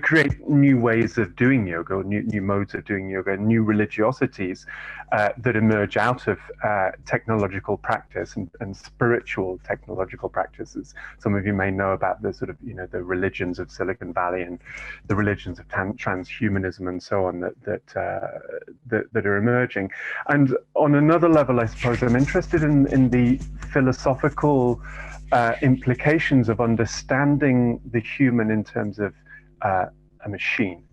create new ways of doing yoga, or new modes of doing yoga, new religiosities that emerge out of technological practice and spiritual technological practices. Some of you may know about the sort of, the religions of Silicon Valley and the religions of transhumanism and so on that are emerging. And on another level, I suppose I'm interested in the philosophical implications of understanding the human in terms of a machine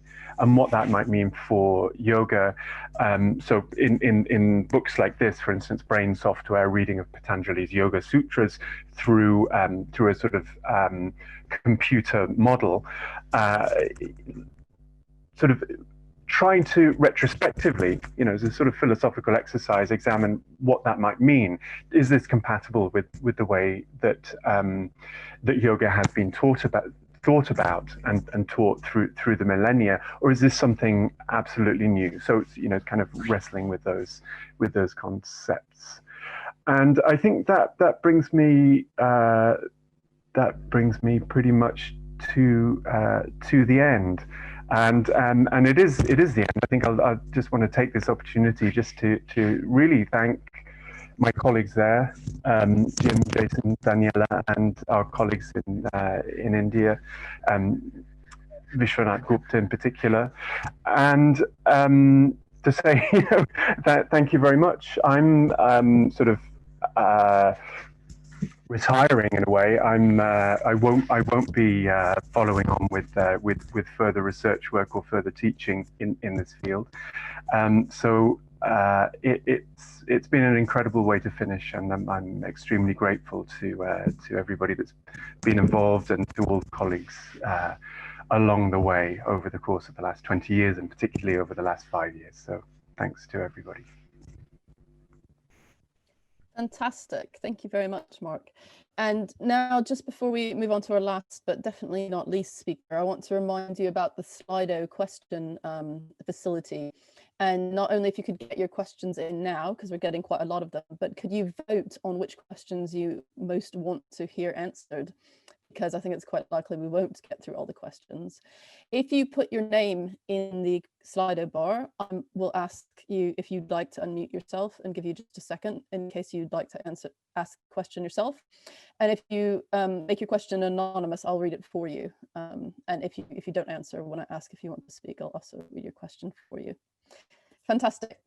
and what that might mean for yoga. So in books like this, for instance, Brain Software, reading of Patanjali's Yoga Sutras through a sort of computer model, sort of trying to retrospectively, as a sort of philosophical exercise, examine what that might mean. Is this compatible with the way that that yoga has been thought about and taught through the millennia, or is this something absolutely new? So it's kind of wrestling with those concepts. And I think that brings me pretty much to the end. And it is the end. I think I'll just want to take this opportunity just to really thank my colleagues there, Jim, Jason, Daniela, and our colleagues in India, Vishwanath Gupta in particular, and to say that thank you very much. I'm sort of retiring in a way. I won't be following on with further research work or further teaching in this field. So it's been an incredible way to finish, and I'm extremely grateful to everybody that's been involved and to all the colleagues along the way over the course of the last 20 years, and particularly over the last 5 years. So thanks to everybody. Fantastic. Thank you very much, Mark. And now, just before we move on to our last, but definitely not least speaker, I want to remind you about the Slido question facility. And not only if you could get your questions in now, because we're getting quite a lot of them, but could you vote on which questions you most want to hear answered? Because I think it's quite likely we won't get through all the questions. If you put your name in the Slido bar, I will ask you if you'd like to unmute yourself and give you just a second in case you'd like to ask a question yourself. And if you make your question anonymous, I'll read it for you. And if you don't answer when I ask if you want to speak, I'll also read your question for you. Fantastic.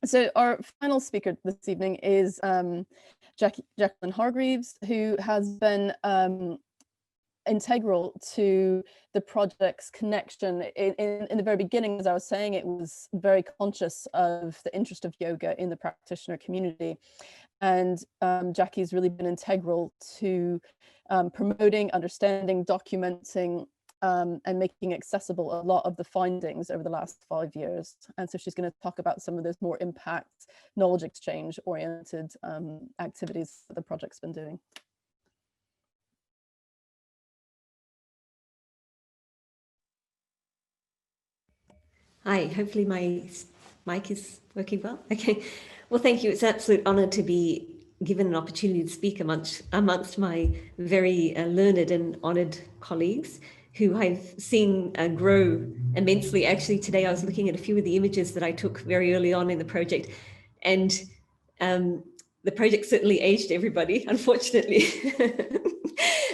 So our final speaker this evening is Jacqueline Hargreaves, who has been integral to the project's connection. In the very beginning, as I was saying, it was very conscious of the interest of yoga in the practitioner community. And Jackie's really been integral to promoting, understanding, documenting and making accessible a lot of the findings over the last 5 years. And so she's going to talk about some of those more impact, knowledge exchange oriented activities that the project's been doing. Hi, hopefully my mic is working well. Okay, well, thank you. It's an absolute honor to be given an opportunity to speak amongst my very learned and honored colleagues who I've seen grow immensely. Actually, today I was looking at a few of the images that I took very early on in the project, and the project certainly aged everybody, unfortunately.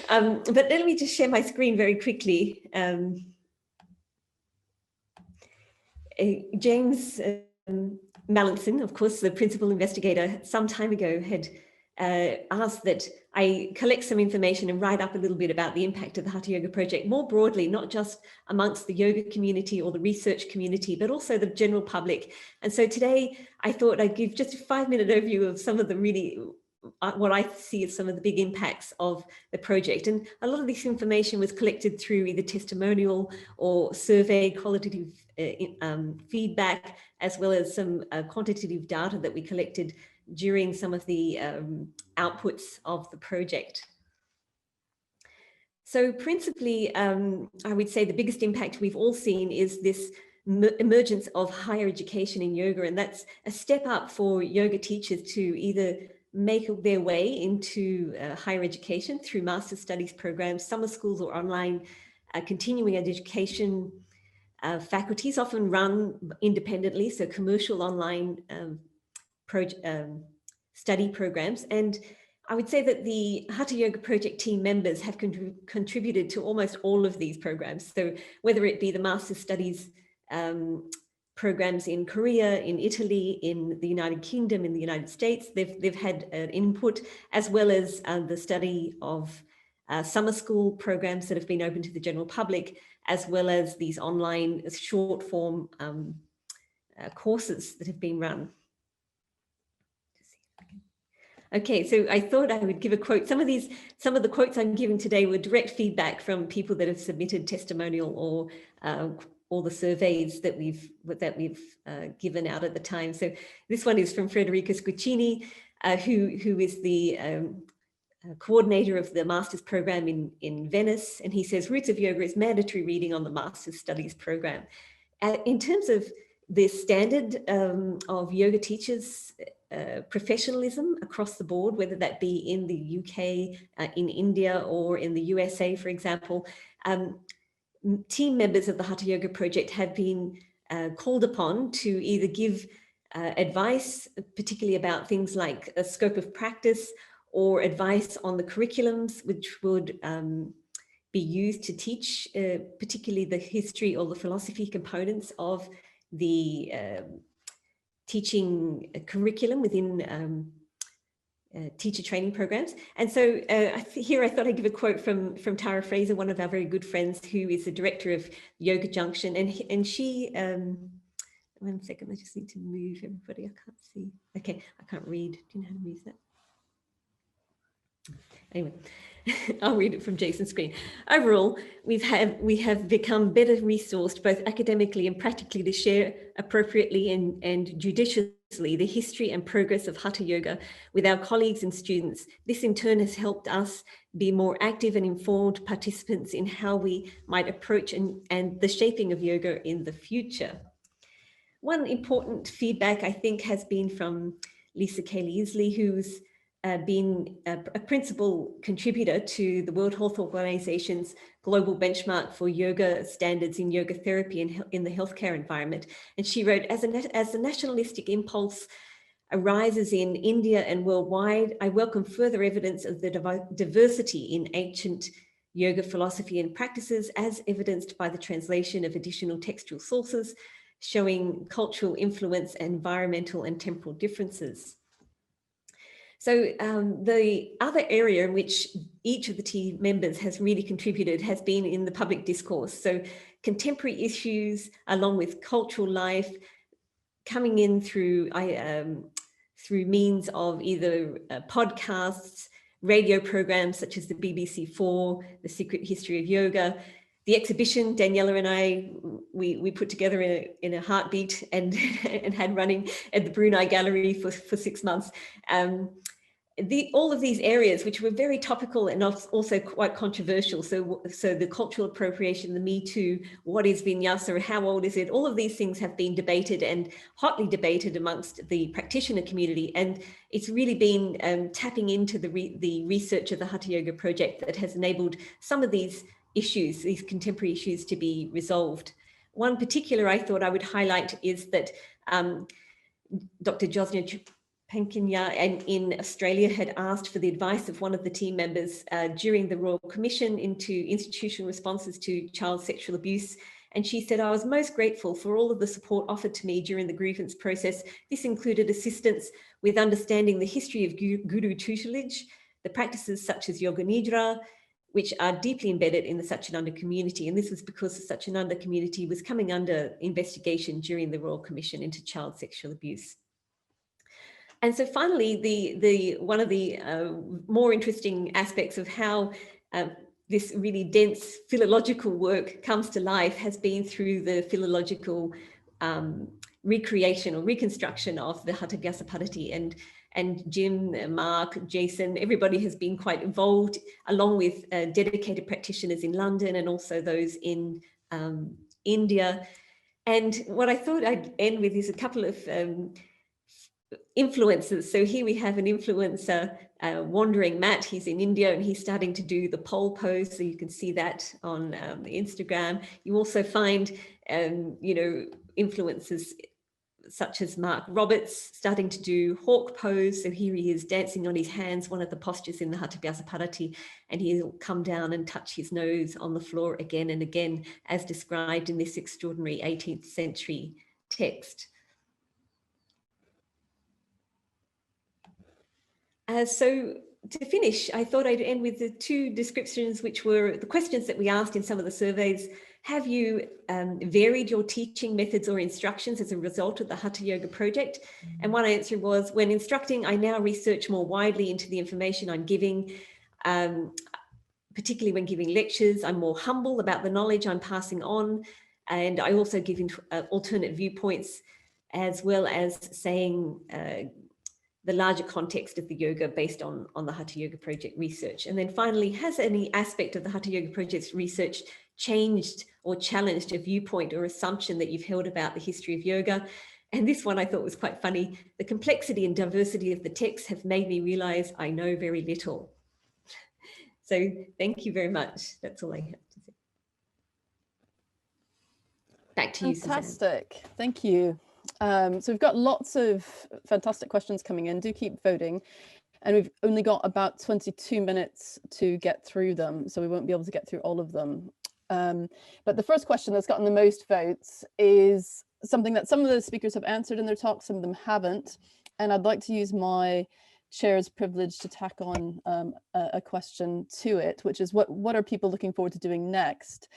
But let me just share my screen very quickly. James Mallinson, of course, the principal investigator, some time ago had asked that I collect some information and write up a little bit about the impact of the Haṭha Yoga Project more broadly, not just amongst the yoga community or the research community, but also the general public. And so today I thought I'd give just a 5-minute overview of some of the really, what I see as some of the big impacts of the project. And a lot of this information was collected through either testimonial or survey qualitative feedback, as well as some quantitative data that we collected during some of the outputs of the project. So principally, I would say the biggest impact we've all seen is this emergence of higher education in yoga. And that's a step up for yoga teachers to either make their way into higher education through master's studies programs, summer schools, or online continuing education faculties, often run independently, so commercial online study programs. And I would say that the Haṭha Yoga Project team members have contributed to almost all of these programs. So whether it be the master's studies programs in Korea, in Italy, in the United Kingdom, in the United States, they've had an input, as well as the study of summer school programs that have been open to the general public, as well as these online short form courses that have been run. Okay, so I thought I would give a quote. Some of the quotes I'm giving today were direct feedback from people that have submitted testimonial or the surveys that we've given out at the time. So this one is from Federico Squicini, who is the coordinator of the master's program in Venice, and he says Roots of Yoga is mandatory reading on the master's studies program. In terms of the standard of yoga teachers' professionalism across the board, whether that be in the UK, in India, or in the USA, for example, team members of the Haṭha Yoga Project have been called upon to either give advice, particularly about things like a scope of practice, or advice on the curriculums, which would be used to teach, particularly the history or the philosophy components of the teaching curriculum within teacher training programs. And so here I thought I'd give a quote from Tara Fraser, one of our very good friends, who is the director of Yoga Junction. And she, 1 second, I just need to move everybody. I can't see. Okay, I can't read. Do you know how to move that? Anyway, I'll read it from Jason's screen. Overall, we have become better resourced, both academically and practically, to share appropriately and judiciously the history and progress of Haṭha Yoga with our colleagues and students. This in turn has helped us be more active and informed participants in how we might approach and the shaping of yoga in the future. One important feedback, I think, has been from Lisa Cayley-Isley, who's been a principal contributor to the World Health Organization's global benchmark for yoga standards in yoga therapy in the healthcare environment. And she wrote, as the nationalistic impulse arises in India and worldwide, I welcome further evidence of the diversity in ancient yoga philosophy and practices, as evidenced by the translation of additional textual sources showing cultural influence, environmental and temporal differences. So the other area in which each of the team members has really contributed has been in the public discourse. So contemporary issues, along with cultural life, coming in through means of either podcasts, radio programs such as the BBC4, The Secret History of Yoga, the exhibition, Daniela and I, we put together in a heartbeat and had running at the Brunei Gallery for 6 months. All of these areas, which were very topical and also quite controversial. So the cultural appropriation, the Me Too, what is vinyasa, how old is it? All of these things have been debated and hotly debated amongst the practitioner community. And it's really been tapping into the research of the Haṭha Yoga Project that has enabled some of these issues, these contemporary issues, to be resolved. One particular I thought I would highlight is that Dr. Josnya Pankinya in Australia had asked for the advice of one of the team members during the Royal Commission into institutional responses to child sexual abuse. And she said, I was most grateful for all of the support offered to me during the grievance process. This included assistance with understanding the history of guru tutelage, the practices such as Yoga Nidra, which are deeply embedded in the Satchidananda community. And this was because the Satchidananda community was coming under investigation during the Royal Commission into child sexual abuse. And so finally, one of the more interesting aspects of how this really dense philological work comes to life has been through the philological recreation or reconstruction of the Haṭha Vyasa and Jim, Mark, Jason, everybody has been quite involved, along with dedicated practitioners in London and also those in India. And what I thought I'd end with is a couple of influencers. So here we have an influencer, Wandering Matt. He's in India and he's starting to do the pole pose. So you can see that on the Instagram. You also find, influencers such as Mark Roberts starting to do hawk pose. So here he is dancing on his hands, one of the postures in the Haṭha Vyasa, and he'll come down and touch his nose on the floor again and again, as described in this extraordinary 18th century text. So to finish, I thought I'd end with the two descriptions, which were the questions that we asked in some of the surveys. Have you varied your teaching methods or instructions as a result of the Haṭha Yoga Project? And one answer was, when instructing, I now research more widely into the information I'm giving, particularly when giving lectures. I'm more humble about the knowledge I'm passing on. And I also give alternate viewpoints, as well as saying the larger context of the yoga based on the Haṭha Yoga Project research. And then finally, has any aspect of the Haṭha Yoga Project's research changed or challenged a viewpoint or assumption that you've held about the history of yoga? And this one I thought was quite funny. The complexity and diversity of the text have made me realize I know very little. So thank you very much. That's all I have to say. Back to you, Suzanne. Fantastic. Thank you. So we've got lots of fantastic questions coming in. Do keep voting. And we've only got about 22 minutes to get through them, so we won't be able to get through all of them. But the first question that's gotten the most votes is something that some of the speakers have answered in their talks, some of them haven't. And I'd like to use my chair's privilege to tack on a question to it, which is what are people looking forward to doing next?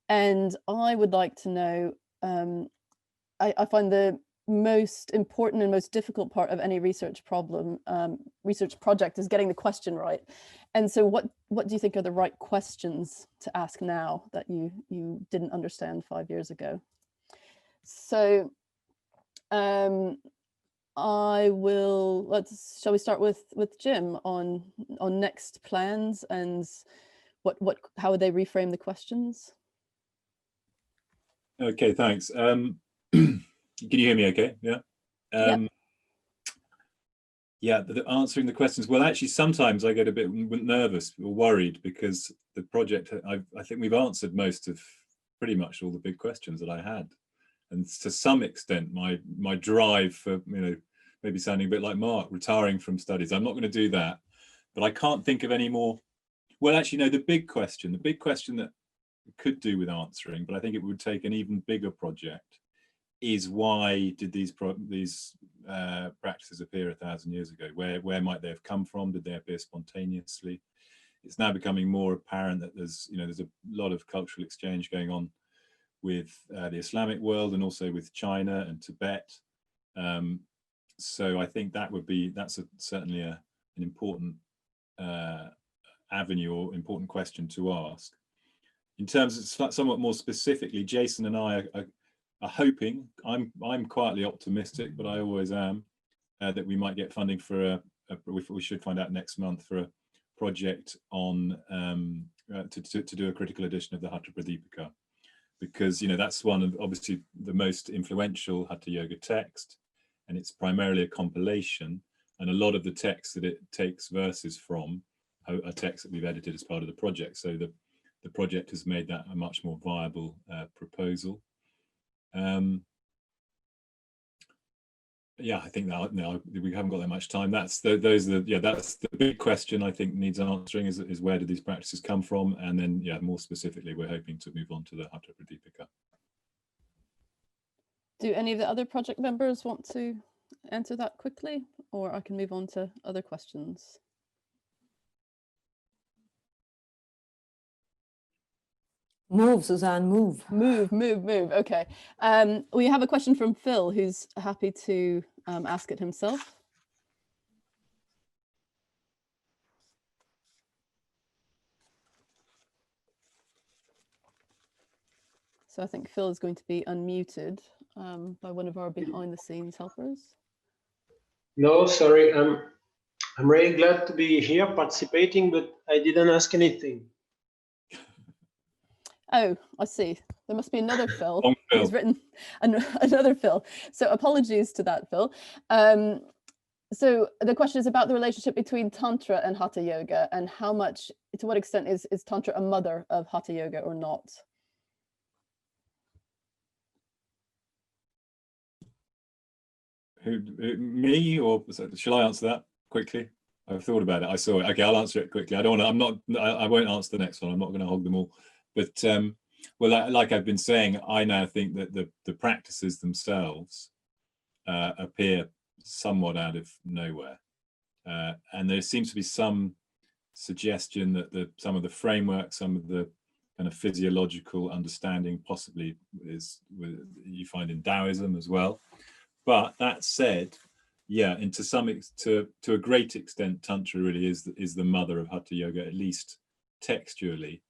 And I would like to know, I find the most important and most difficult part of any research project is getting the question right. And so what do you think are the right questions to ask now that you didn't understand 5 years ago? So shall we start with Jim on next plans and how would they reframe the questions? Okay, thanks. Can you hear me okay? Yeah. Yeah, answering the questions. Well, actually, sometimes I get a bit nervous or worried because the project, I think we've answered pretty much all the big questions that I had. And to some extent, my drive for, maybe sounding a bit like Mark, retiring from studies. I'm not going to do that, but I can't think of any more. Well, actually, no, the big question that we could do with answering, but I think it would take an even bigger project, is why did these practices appear 1,000 years ago? Where might they have come from? Did they appear spontaneously? It's now becoming more apparent that there's a lot of cultural exchange going on with the Islamic world and also with China and Tibet. So I think that's certainly an important avenue or important question to ask. in terms of somewhat more specifically, Jason and I are hoping, I'm quietly optimistic, but I always am, that we might get funding for we should find out next month, for a project on to do a critical edition of the Haṭha Pradipika, because that's one of obviously the most influential Haṭha Yoga text, and it's primarily a compilation, and a lot of the text that it takes verses from are texts that we've edited as part of the project. So the project has made that a much more viable proposal. Yeah, I think that we haven't got that much time. That's the big question I think needs answering, is where do these practices come from, and then more specifically, we're hoping to move on to the Haṭha Pradipika. Do any of the other project members want to answer that quickly, or I can move on to other questions? Move, Suzanne, move. Move. Okay. We have a question from Phil, who's happy to ask it himself. So I think Phil is going to be unmuted by one of our behind the scenes helpers. No, sorry. I'm really glad to be here participating, but I didn't ask anything. Oh, I see. There must be another Phil who's written another Phil. So apologies to that, Phil. So the question is about the relationship between Tantra and Haṭha Yoga, and to what extent is Tantra a mother of Haṭha Yoga or not? Me, or shall I answer that quickly? I've thought about it. I saw it. Okay, I'll answer it quickly. I won't answer the next one. I'm not going to hog them all. But well, like I've been saying, I now think that the practices themselves appear somewhat out of nowhere, and there seems to be some suggestion that some of the framework, some of the kind of physiological understanding possibly you find in Taoism as well. But that said, and to a great extent, Tantra really is the mother of Haṭha Yoga, at least textually.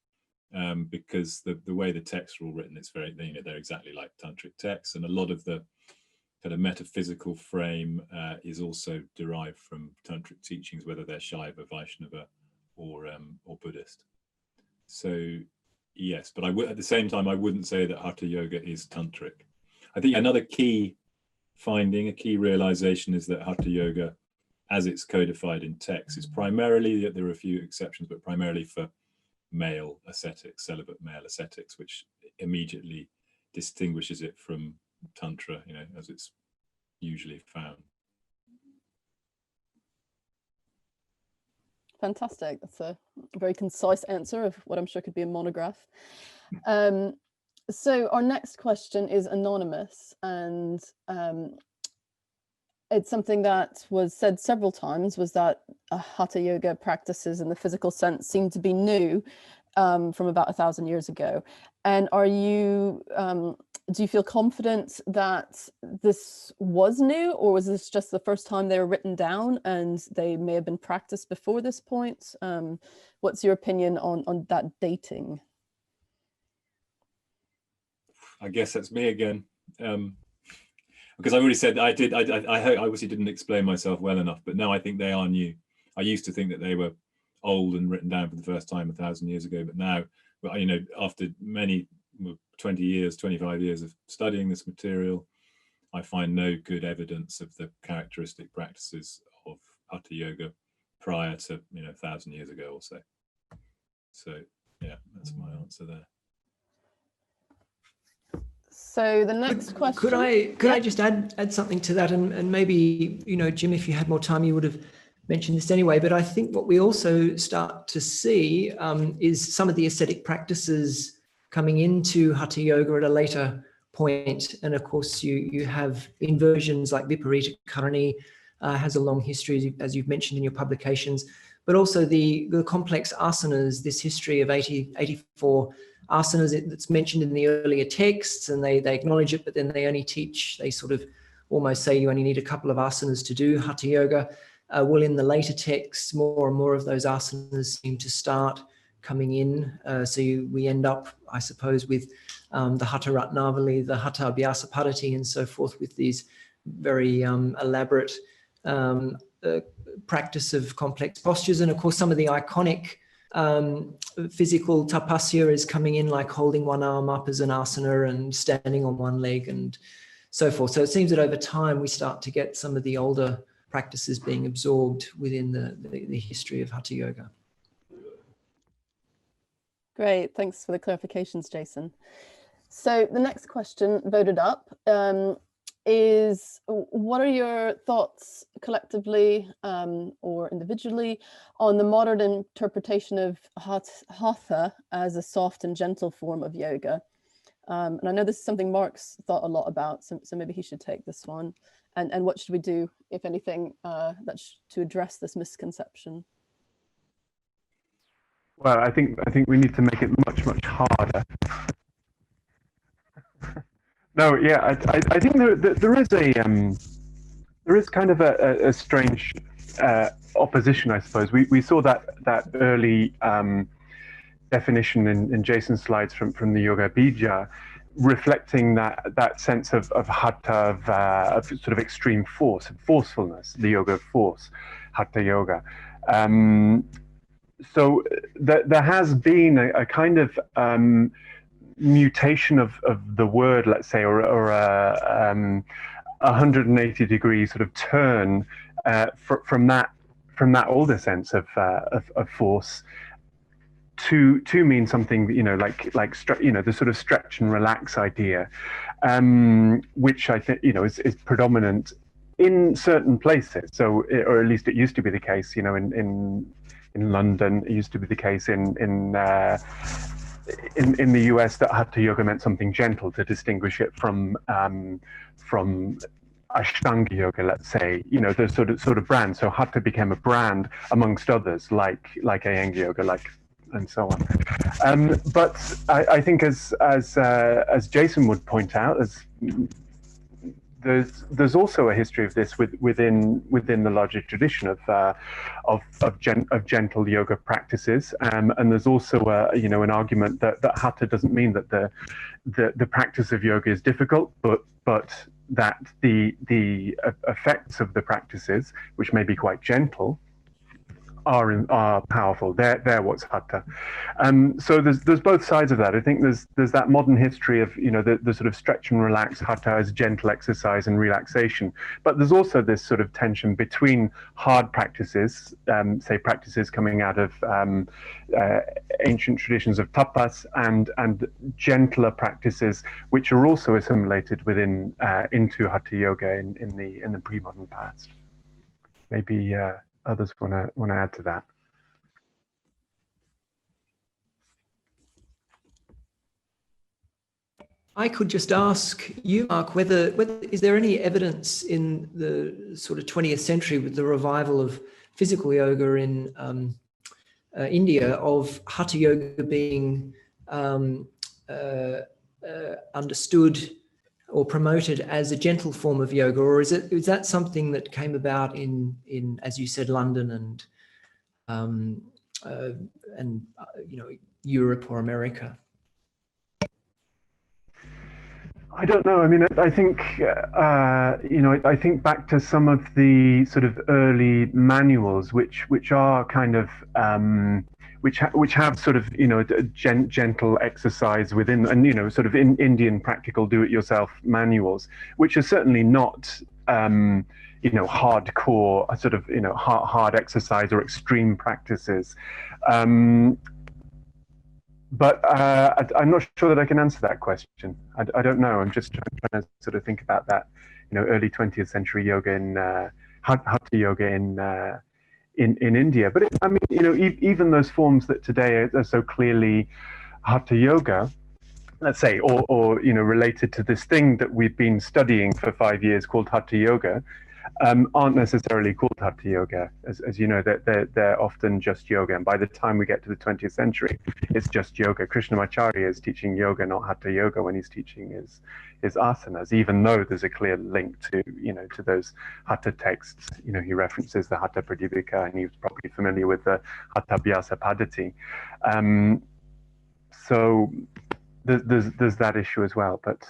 Because the way the texts are all written, it's very, they're exactly like tantric texts, and a lot of the kind of metaphysical frame is also derived from tantric teachings, whether they're Shaiva, Vaishnava, or Buddhist. So yes, but at the same time, I wouldn't say that Haṭha Yoga is tantric. I think another key finding, a key realization, is that Haṭha Yoga, as it's codified in text, is primarily, there are a few exceptions, but primarily for male ascetics, celibate male ascetics, which immediately distinguishes it from Tantra, as it's usually found. Fantastic. That's a very concise answer of what I'm sure could be a monograph. So our next question is anonymous, and it's something that was said several times, was that Haṭha Yoga practices in the physical sense seem to be new from about 1,000 years ago. And do you feel confident that this was new, or was this just the first time they were written down and they may have been practiced before this point? What's your opinion on that dating? I guess that's me again. Because I've already said I obviously didn't explain myself well enough, but no, I think they are new. I used to think that they were old and written down for the first time 1,000 years ago, but now, after many 20 years, 25 years of studying this material, I find no good evidence of the characteristic practices of Haṭha Yoga prior to 1,000 years ago or so. So yeah, that's my answer there. So the next question. Could I just add something to that, and maybe, Jim, if you had more time, you would have mentioned this anyway, but I think what we also start to see is some of the ascetic practices coming into Haṭha Yoga at a later point. And of course, you have inversions like Viparita Karani has a long history, as you've mentioned in your publications, but also the complex asanas, this history of 84 asanas that's mentioned in the earlier texts, and they acknowledge it, but then they only teach, they sort of almost say you only need a couple of asanas to do Haṭha Yoga. Well, in the later texts, more and more of those asanas seem to start coming in. We end up, I suppose, with the Haṭha Ratnavali, the Haṭha Abhyasa Paddhati, and so forth, with these very elaborate practice of complex postures. And of course, some of the iconic physical tapasya is coming in, like holding one arm up as an asana and standing on one leg and so forth. So it seems that over time we start to get some of the older practices being absorbed within the history of Hatha Yoga. Great, thanks for the clarifications, Jason. So the next question voted up is, what are your thoughts collectively or individually on the modern interpretation of Hatha as a soft and gentle form of yoga? And I know this is something Mark's thought a lot about, so maybe he should take this one. And what should we do, if anything, to address this misconception? Well, I think we need to make it much harder. No, yeah, I think there is kind of a strange opposition, I suppose. We saw that early definition in Jason's slides from the Yoga Bija, reflecting that sense of Hatha, of sort of extreme force, forcefulness, the yoga of force, Hatha Yoga. So there has been a kind of mutation of the word, let's say, or a 180 degree sort of turn from that older sense of force to mean something, like the sort of stretch and relax idea, which I think is predominant in certain places. So, or at least it used to be the case, in London. It used to be the case in the US, that Hatha Yoga meant something gentle to distinguish it from Ashtanga Yoga, let's say, the sort of brand. So Hatha became a brand amongst others, like Iyengar Yoga, and so on. But I think as Jason would point out, there's also a history of this within the larger tradition of gentle yoga practices, and there's also an argument that Hatha doesn't mean that the practice of yoga is difficult, but that the effects of the practices, which may be quite gentle, are powerful. They're what's Hatha. So there's both sides of that. I think there's that modern history of the sort of stretch and relax Hatha as gentle exercise and relaxation, but there's also this sort of tension between hard practices, say practices coming out of ancient traditions of tapas, and gentler practices which are also assimilated into Hatha Yoga in the pre-modern past. Maybe others want to add to that. I could just ask you, Mark, whether is there any evidence in the sort of 20th century with the revival of physical yoga in India of Hatha Yoga being understood or promoted as a gentle form of yoga, or is that something that came about in as you said, London and Europe or America? I don't know. I mean, I think I think back to some of the sort of early manuals, which are kind of which have sort of gentle exercise within, and sort of Indian practical do-it-yourself manuals, which are certainly not hardcore sort of hard exercise or extreme practices. But I'm not sure that I can answer that question. I don't know. I'm just trying to sort of think about that, early 20th century yoga in Hatha Yoga in India. But even those forms that today are so clearly Hatha Yoga, let's say, or related to this thing that we've been studying for 5 years called Hatha Yoga, aren't necessarily called Hatha Yoga. As you know, they're often just yoga. And by the time we get to the 20th century, it's just yoga. Krishnamacharya is teaching yoga, not Hatha Yoga, when he's teaching his asanas, even though there's a clear link to, to those Hatha texts. He references the Hatha Pradipika, and he was probably familiar with the Hatha Abhyasa Paddhati. So there's that issue as well. But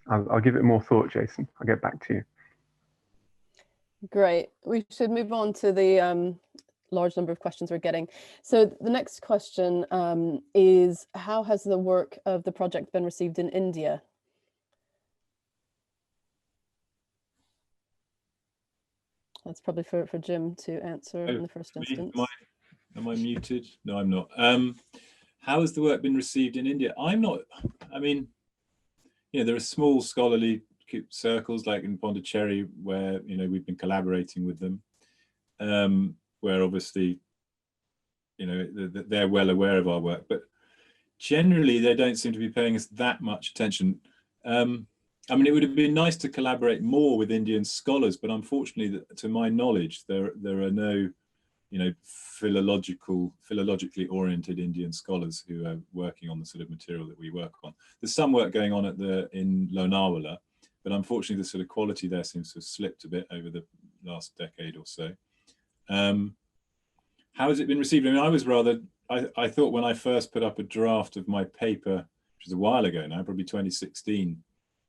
I'll give it more thought, Jason. I'll get back to you. Great. We should move on to the large number of questions we're getting. So the next question is, how has the work of the project been received in India? That's probably for Jim to answer in the first instance. Am I muted? No, I'm not. How has the work been received in India? I mean, there are small scholarly circles like in Pondicherry where we've been collaborating with them, where obviously they're well aware of our work, but generally they don't seem to be paying us that much attention. I mean, it would have been nice to collaborate more with Indian scholars, but unfortunately, to my knowledge, there are no philologically oriented Indian scholars who are working on the sort of material that we work on. There's some work going on in Lonavala, but unfortunately the sort of quality there seems to have slipped a bit over the last decade or so. How has it been received? I mean, I thought when I first put up a draft of my paper, which was a while ago now, probably 2016,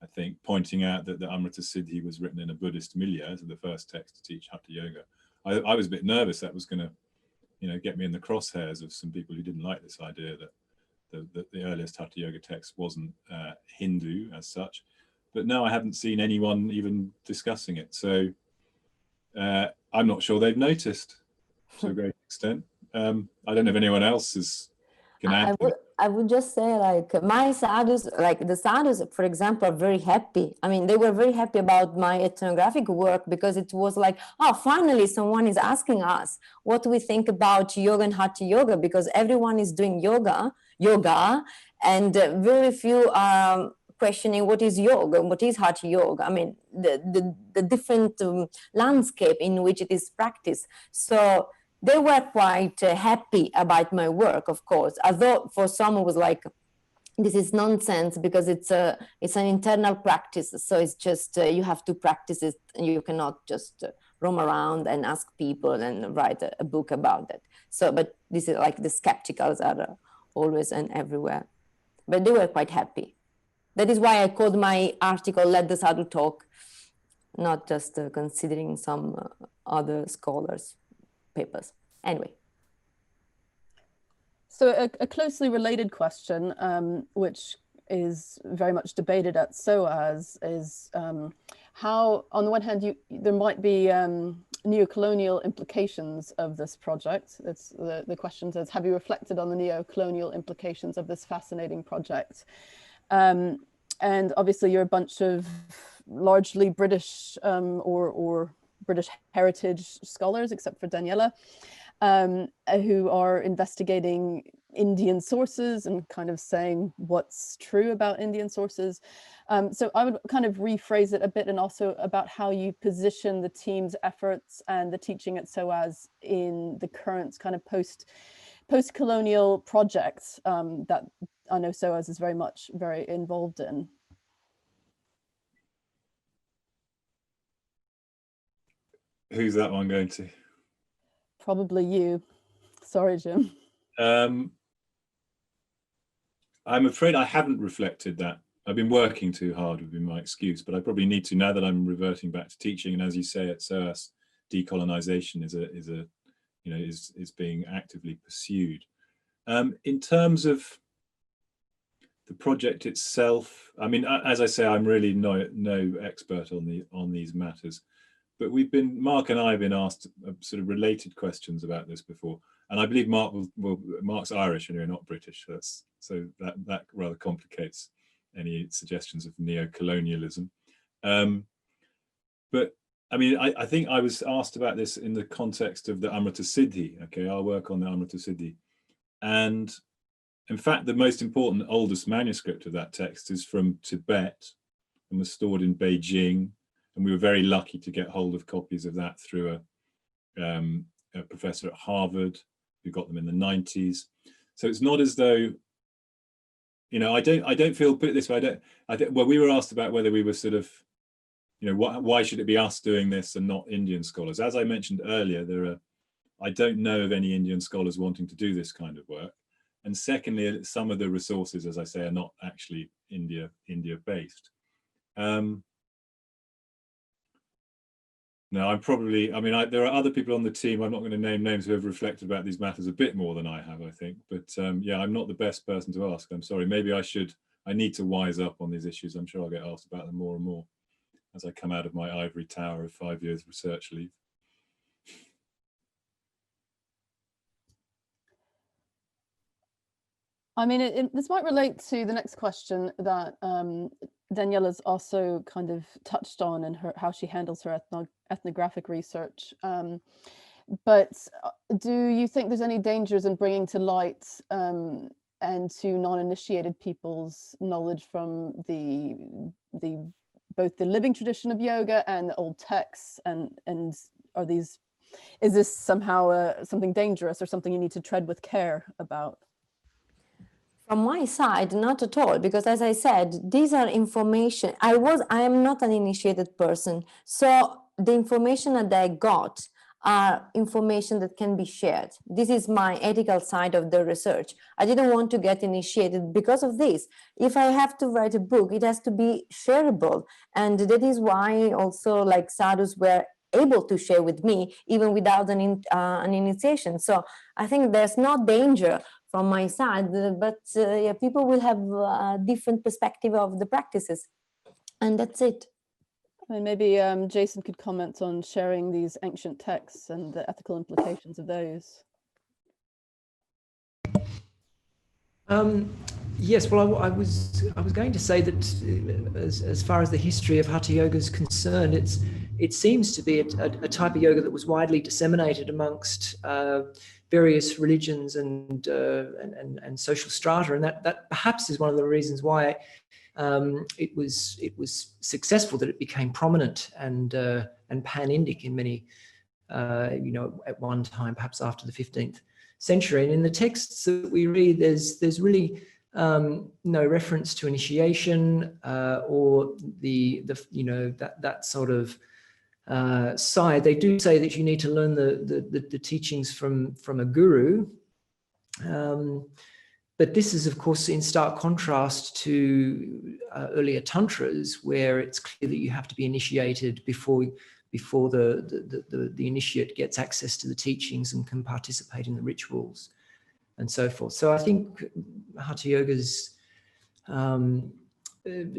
I think, pointing out that the Amrita Siddhi was written in a Buddhist milieu, so the first text to teach Hatha Yoga. I was a bit nervous that was going to, get me in the crosshairs of some people who didn't like this idea that the earliest Hatha Yoga text wasn't Hindu as such. But no, I haven't seen anyone even discussing it. So I'm not sure they've noticed to a great extent. I don't know if anyone else can add. I would just say, like, my sadhus, like the sadhus, for example, are very happy. I mean, they were very happy about my ethnographic work because it was like, oh, finally someone is asking us what we think about yoga and Hatha Yoga, because everyone is doing yoga, and very few are questioning what is yoga, what is Hatha Yoga. I mean, the different landscape in which it is practiced. So they were quite happy about my work, of course, although for some it was like, this is nonsense because it's an internal practice. So it's just, you have to practice it, and you cannot just roam around and ask people and write a book about it. So, but this is like the skepticals are always and everywhere. But they were quite happy. That is why I called my article, Let the Sadhu Talk, not just considering some other scholars' papers. Anyway. So a closely related question, which is very much debated at SOAS, is how, on the one hand, there might be neo-colonial implications of this project. It's the question says, have you reflected on the neo-colonial implications of this fascinating project? And obviously you're a bunch of largely British or British heritage scholars, except for Daniela, who are investigating Indian sources and kind of saying what's true about Indian sources. So I would kind of rephrase it a bit, and also about how you position the team's efforts and the teaching at SOAS in the current kind of post-colonial projects that I know SOAS is very involved in. Who's that one going to? Probably you. Sorry, Jim. I'm afraid I haven't reflected that. I've been working too hard would be my excuse, but I probably need to now that I'm reverting back to teaching. And as you say, at SOAS, decolonization is being actively pursued. In terms of the project itself, I mean, as I say, I'm really no expert on these matters. But Mark and I have been asked sort of related questions about this before, and I believe Mark's Irish and you're not British, so that rather complicates any suggestions of neo-colonialism. But I mean, I think I was asked about this in the context of the Amrita Siddhi. Okay, I'll work on the Amrita Siddhi, and in fact, the most important, oldest manuscript of that text is from Tibet and was stored in Beijing. And we were very lucky to get hold of copies of that through a professor at Harvard who got them in the 90s. So it's not as though, you know, I don't feel, put it this way, well, we were asked about whether we were sort of, you know, why should it be us doing this and not Indian scholars? As I mentioned earlier, I don't know of any Indian scholars wanting to do this kind of work. And secondly, some of the resources, as I say, are not actually India based. No, there are other people on the team, I'm not going to name names, who have reflected about these matters a bit more than I have, I think. But yeah, I'm not the best person to ask. I'm sorry. Maybe I need to wise up on these issues. I'm sure I'll get asked about them more and more as I come out of my ivory tower of 5 years research leave. I mean, this might relate to the next question that Daniela's also kind of touched on in how she handles her ethnographic research. But do you think there's any dangers in bringing to light and to non-initiated people's knowledge from both the living tradition of yoga and the old texts, and is this somehow something dangerous or something you need to tread with care about? From my side, not at all, because as I said, these are information. I am not an initiated person. So the information that I got are information that can be shared. This is my ethical side of the research. I didn't want to get initiated because of this. If I have to write a book, it has to be shareable. And that is why also like sadhus were able to share with me, even without an initiation. So I think there's no danger from my side, but yeah, people will have a different perspective of the practices, and that's it. And maybe Jason could comment on sharing these ancient texts and the ethical implications of those. Yes, well, I was going to say that as far as the history of Hatha Yoga is concerned, it seems to be a type of yoga that was widely disseminated amongst various religions and social strata, and that perhaps is one of the reasons why it was successful, that it became prominent and pan-Indic in many, you know, at one time, perhaps after the 15th century. And in the texts that we read, there's really no reference to initiation or the you know, that sort of side. They do say that you need to learn the teachings from a guru, but this is of course in stark contrast to earlier tantras, where it's clear that you have to be initiated before the initiate gets access to the teachings and can participate in the rituals and so forth. So I think Hatha Yoga is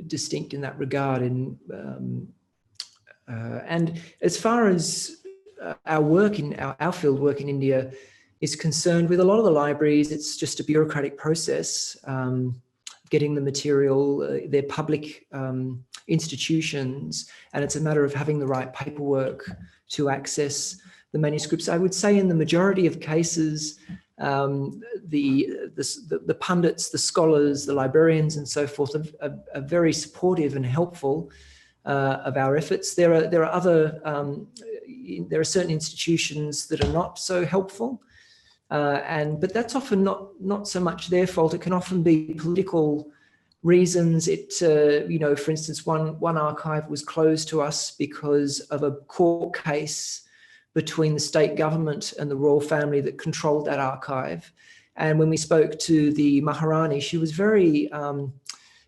distinct in that regard. And as far as our work in our field work in India is concerned, with a lot of the libraries, it's just a bureaucratic process, getting the material. They're public institutions, and it's a matter of having the right paperwork to access the manuscripts. I would say in the majority of cases, the pundits, the scholars, the librarians and so forth are very supportive and helpful of our efforts. There are certain institutions that are not so helpful, but that's often not so much their fault. It can often be political reasons. You know, for instance, one archive was closed to us because of a court case between the state government and the royal family that controlled that archive. And when we spoke to the Maharani, she was very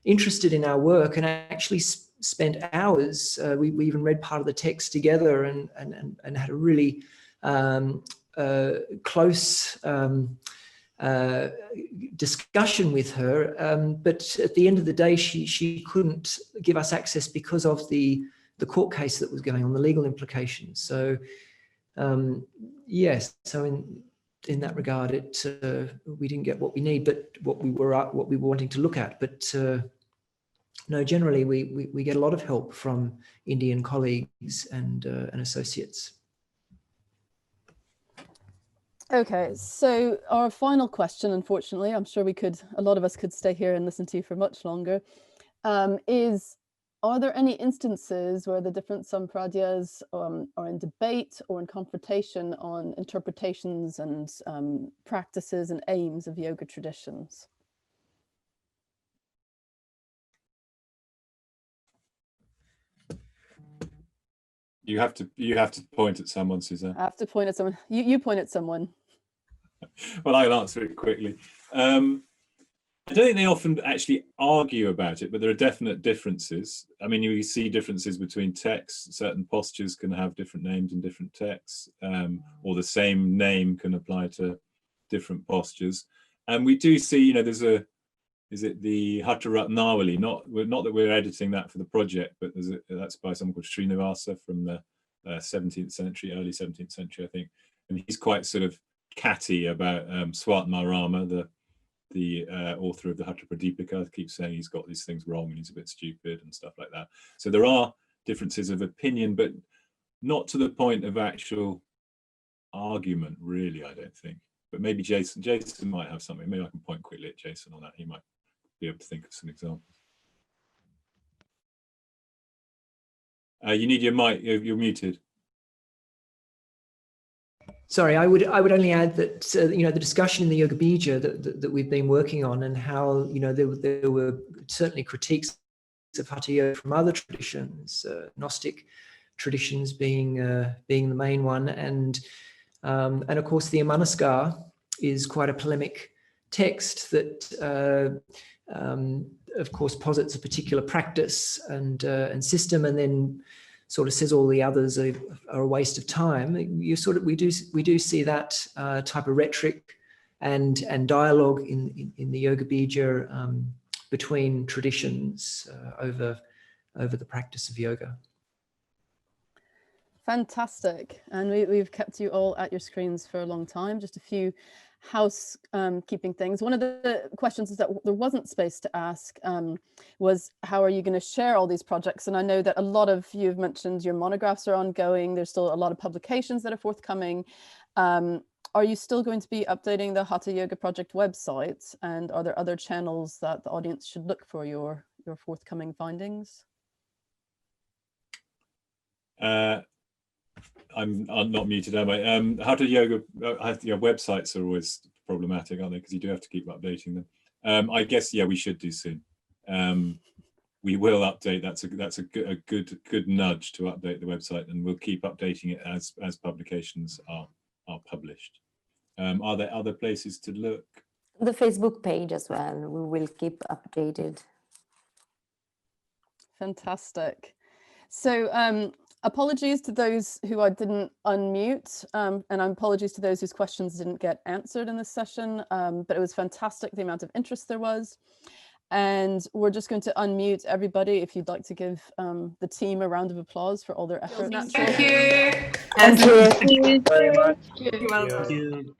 interested in our work and actually spent hours. We even read part of the text together and had a really close discussion with her. But at the end of the day, she couldn't give us access because of the court case that was going on, the legal implications. So yes, so in that regard, we didn't get what we need, but what we were wanting to look at. But no, generally we get a lot of help from Indian colleagues and associates. Okay, so our final question, unfortunately, I'm sure a lot of us could stay here and listen to you for much longer, is are there any instances where the different sampradayas are in debate or in confrontation on interpretations and practices and aims of yoga traditions? You have to point at someone, Suzanne. I have to point at someone. You point at someone. Well, I'll answer it quickly. I don't think they often actually argue about it, but there are definite differences. I mean, you see differences between texts. Certain postures can have different names in different texts, or the same name can apply to different postures. And we do see, you know, there's a, is it the Haṭha Ratnavali? Not that we're editing that for the project, but there's that's by someone called Srinivasa from the 17th century, early 17th century, I think. And he's quite sort of catty about Swatma Rama, the author of the Haṭha Pradipika, keeps saying he's got these things wrong and he's a bit stupid and stuff like that. So there are differences of opinion, but not to the point of actual argument, really, I don't think. But maybe Jason might have something. Maybe I can point quickly at Jason on that. He might be able to think of some examples. You need your mic, you're muted. Sorry, I would only add that you know, the discussion in the Yoga Bija that we've been working on, and how, you know, there were certainly critiques of Hatha Yoga from other traditions, Gnostic traditions being the main one, and of course the Amanaskar is quite a polemic text that of course posits a particular practice and system, and then sort of says all the others are a waste of time. We do see that type of rhetoric and dialogue in the Yoga Bija between traditions over the practice of yoga. Fantastic. And we've kept you all at your screens for a long time. Just a few housekeeping things. One of the questions is that there wasn't space to ask was, how are you going to share all these projects? And I know that a lot of you have mentioned your monographs are ongoing. There's still a lot of publications that are forthcoming. Are you still going to be updating the Haṭha Yoga Project website? And are there other channels that the audience should look for your forthcoming findings? I'm not muted, am I? Hatha Yoga, websites are always problematic, aren't they? Because you do have to keep updating them. I guess, yeah, we should do soon. We will update. That's a good nudge to update the website, and we'll keep updating it as publications are published. Are there other places to look? The Facebook page as well. We will keep updated. Fantastic. So apologies to those who I didn't unmute, and apologies to those whose questions didn't get answered in this session, but it was fantastic the amount of interest there was. And we're just going to unmute everybody if you'd like to give the team a round of applause for all their efforts. Thank you. Thank you. Thank you very much. Well done.